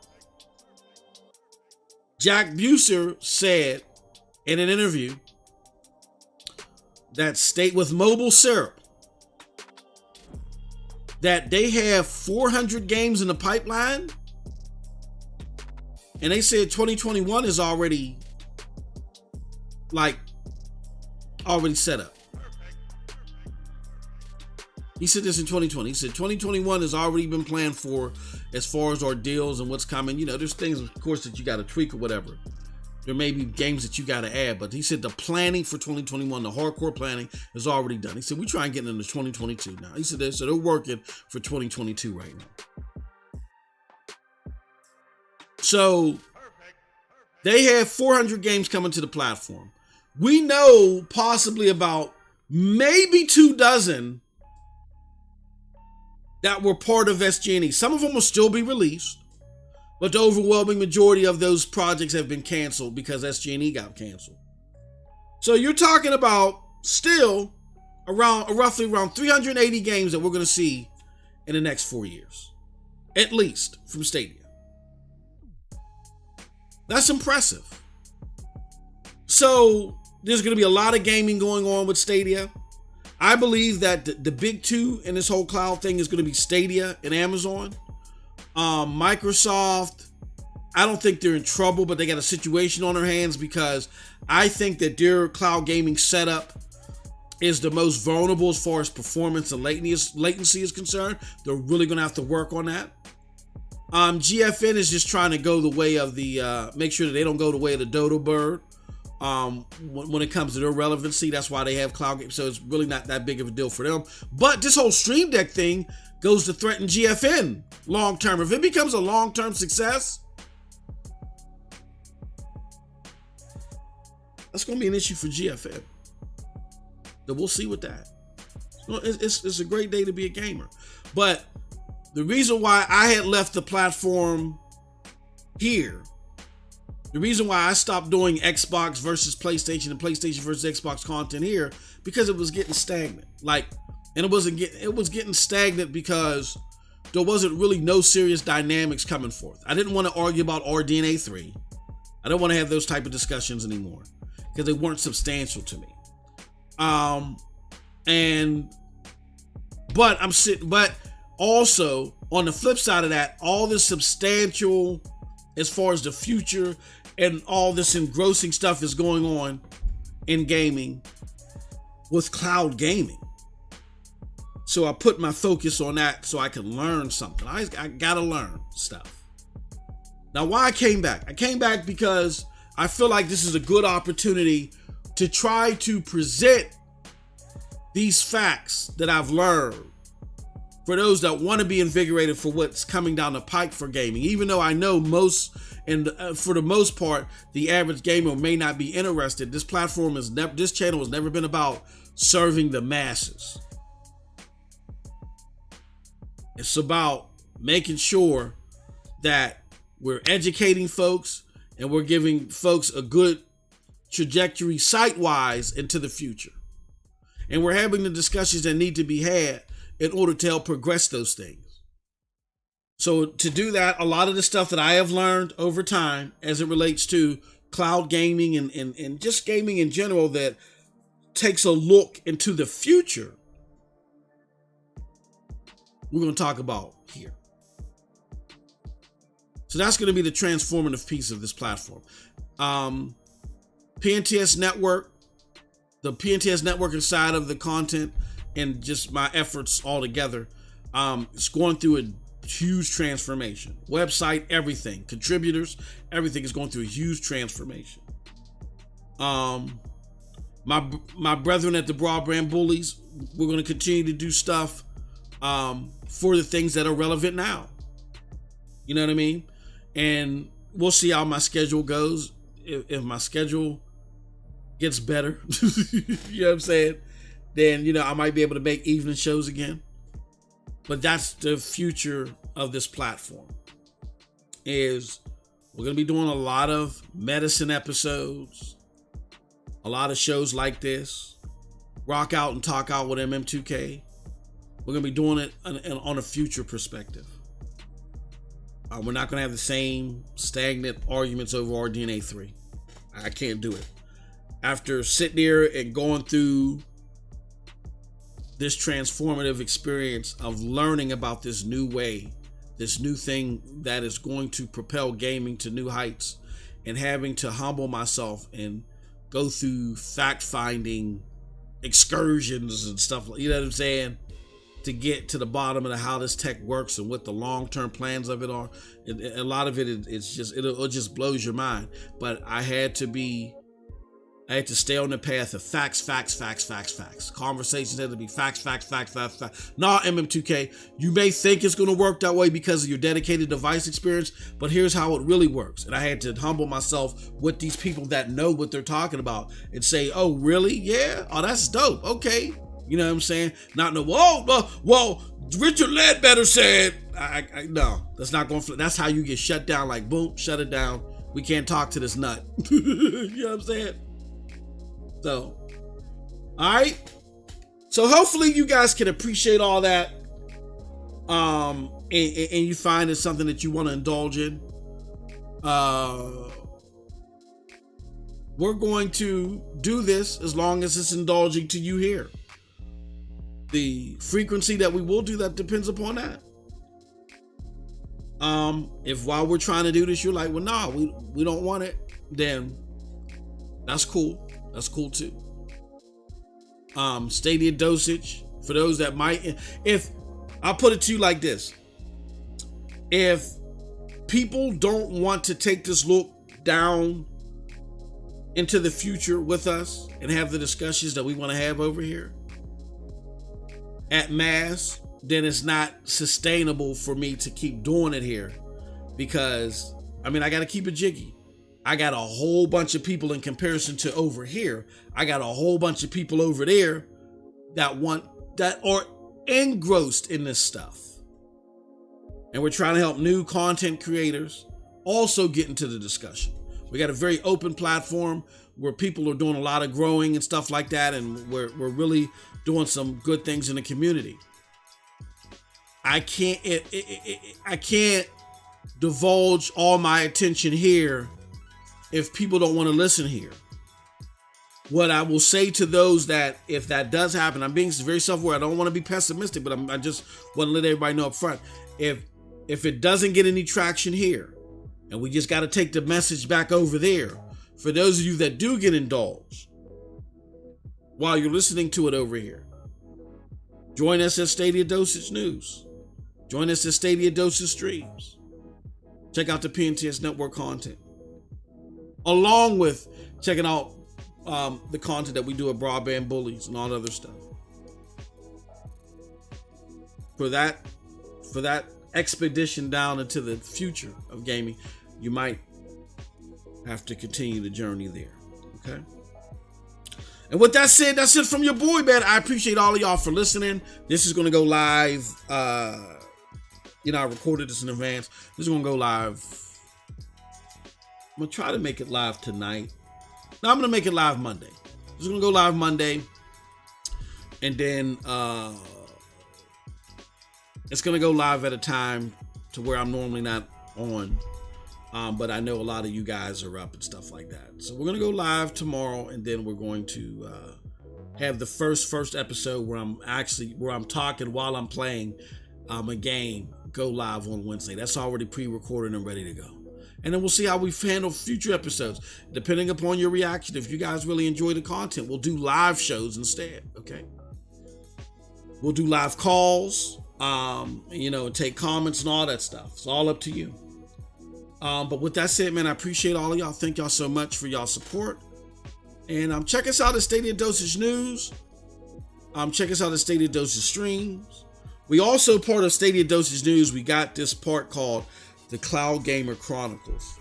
Jack Buser said in an interview that state with Mobile Syrup that they have 400 games in the pipeline And they said 2021 is already set up. He said this in 2020. He said 2021 has already been planned for as far as our deals and what's coming. You know, there's things, of course, that you got to tweak or whatever. There may be games that you got to add, but he said the planning for 2021, the hardcore planning, is already done. He said we try and get into 2022 now. He said they're working for 2022 right now. So they have 400 games coming to the platform. We know possibly about maybe 24 that were part of SG&E. Some of them will still be released, but the overwhelming majority of those projects have been canceled because SG&E got canceled. So you're talking about still roughly around 380 games that we're going to see in the next 4 years, at least from Stadia. That's impressive. So there's going to be a lot of gaming going on with Stadia. I believe that the big two in this whole cloud thing is going to be Stadia and Amazon. Microsoft, I don't think they're in trouble, but they got a situation on their hands because I think that their cloud gaming setup is the most vulnerable as far as performance and latency is concerned. They're really going to have to work on that. GFN is just trying to go the way of make sure that they don't go the way of the dodo bird. When it comes to their relevancy, that's why they have cloud games. So it's really not that big of a deal for them. But this whole Stream Deck thing goes to threaten GFN long term. If it becomes a long-term success, that's going to be an issue for GFN. So we'll see with that. It's a great day to be a gamer. But the reason why I had left the platform here, the reason why I stopped doing Xbox versus PlayStation and PlayStation versus Xbox content here, because it was getting stagnant. And it was getting stagnant because there wasn't really no serious dynamics coming forth. I didn't want to argue about RDNA 3. I don't want to have those type of discussions anymore because they weren't substantial to me. But also on the flip side of that, all this substantial as far as the future and all this engrossing stuff is going on in gaming with cloud gaming. So I put my focus on that so I can learn something. I gotta learn stuff. Now, why I came back? I came back because I feel like this is a good opportunity to try to present these facts that I've learned for those that want to be invigorated for what's coming down the pike for gaming. Even though I know for the most part, the average gamer may not be interested. This channel has never been about serving the masses. It's about making sure that we're educating folks and we're giving folks a good trajectory site-wise into the future. And we're having the discussions that need to be had in order to help progress those things. So to do that, a lot of the stuff that I have learned over time as it relates to cloud gaming and just gaming in general that takes a look into the future, we're going to talk about here. So that's going to be the transformative piece of this platform. PNTS Network, the PNTS Network inside of the content and just my efforts all together, it's going through a huge transformation. Website, everything, contributors, everything is going through a huge transformation. My brethren at the Broadband Bullies, we're going to continue to do stuff for the things that are relevant now. You know what I mean? And we'll see how my schedule goes. If my schedule gets better, you know what I'm saying? Then, I might be able to make evening shows again. But that's the future of this platform. Is we're going to be doing a lot of medicine episodes, a lot of shows like this, Rock Out and Talk Out with MM2K. We're going to be doing it on a future perspective. We're not going to have the same stagnant arguments over RDNA 3. I can't do it. After sitting there and going through this transformative experience of learning about this new way this new thing that is going to propel gaming to new heights, and having to humble myself and go through fact-finding excursions and stuff, you know what I'm saying, to get to the bottom of how this tech works and what the long-term plans of it are. A lot of it just blows your mind. But I had to stay on the path of facts. Conversations had to be facts. Nah, MM2K, you may think it's going to work that way because of your dedicated device experience, but here's how it really works. And I had to humble myself with these people that know what they're talking about and say, oh, really? Yeah? Oh, that's dope. Okay. You know what I'm saying? Not no, well, Richard Ledbetter said, no, that's not going to, that's how you get shut down. Like, boom, shut it down. We can't talk to this nut. You know what I'm saying? So, all right. So hopefully you guys can appreciate all that. And you find it's something that you want to indulge in. We're going to do this as long as it's indulging to you here. The frequency that we will do that depends upon that. If while we're trying to do this, you're like, well, nah, we don't want it, then that's cool. That's cool too. Stadia Dosage, for those that might, if I'll put it to you like this, if people don't want to take this look down into the future with us and have the discussions that we want to have over here at mass, then it's not sustainable for me to keep doing it here, because I got to keep it jiggy. I got a whole bunch of people in comparison to over here. I got a whole bunch of people over there that are engrossed in this stuff. And we're trying to help new content creators also get into the discussion. We got a very open platform where people are doing a lot of growing and stuff like that. And we're really doing some good things in the community. I can't divulge all my attention here if people don't want to listen here. What I will say to those that, if that does happen, I'm being very self-aware. I don't want to be pessimistic, but I just want to let everybody know up front. If it doesn't get any traction here, and we just got to take the message back over there, for those of you that do get indulged while you're listening to it over here, join us at Stadia Dosage News. Join us at Stadia Dosage Streams. Check out the PNTS Network content, along with checking out the content that we do at Broadband Bullies and all that other stuff. For that expedition down into the future of gaming, you might have to continue the journey there. Okay. And with that said, that's it from your boy, man. I appreciate all of y'all for listening. This is going to go live. I recorded this in advance. This is going to go live. I'm going to try to make it live tonight. No, I'm going to make it live Monday. It's going to go live Monday. And then it's going to go live at a time to where I'm normally not on. But I know a lot of you guys are up and stuff like that. So we're going to go live tomorrow. And then we're going to have the first episode where I'm talking while I'm playing a game, go live on Wednesday. That's already pre-recorded and ready to go. And then we'll see how we handle future episodes. Depending upon your reaction, if you guys really enjoy the content, we'll do live shows instead, okay? We'll do live calls, take comments and all that stuff. It's all up to you. But with that said, man, I appreciate all of y'all. Thank y'all so much for y'all support. And check us out at Stadia Dosage News. Check us out at Stadia Dosage Streams. We also, part of Stadia Dosage News, we got this part called the Cloud Gamer Chronicles,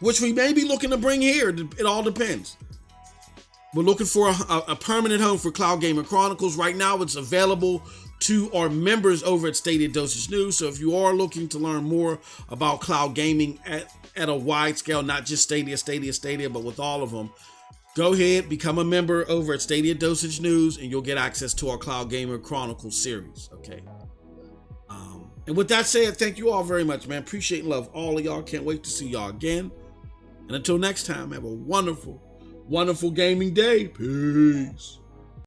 which we may be looking to bring here. It all depends. We're looking for a permanent home for Cloud Gamer Chronicles. Right now, it's available to our members over at Stadia Dosage News. So if you are looking to learn more about cloud gaming at a wide scale, not just Stadia, but with all of them, go ahead, become a member over at Stadia Dosage News, and you'll get access to our Cloud Gamer Chronicles series. Okay. And with that said, thank you all very much, man. Appreciate and love all of y'all. Can't wait to see y'all again. And until next time, have a wonderful, wonderful gaming day. Peace.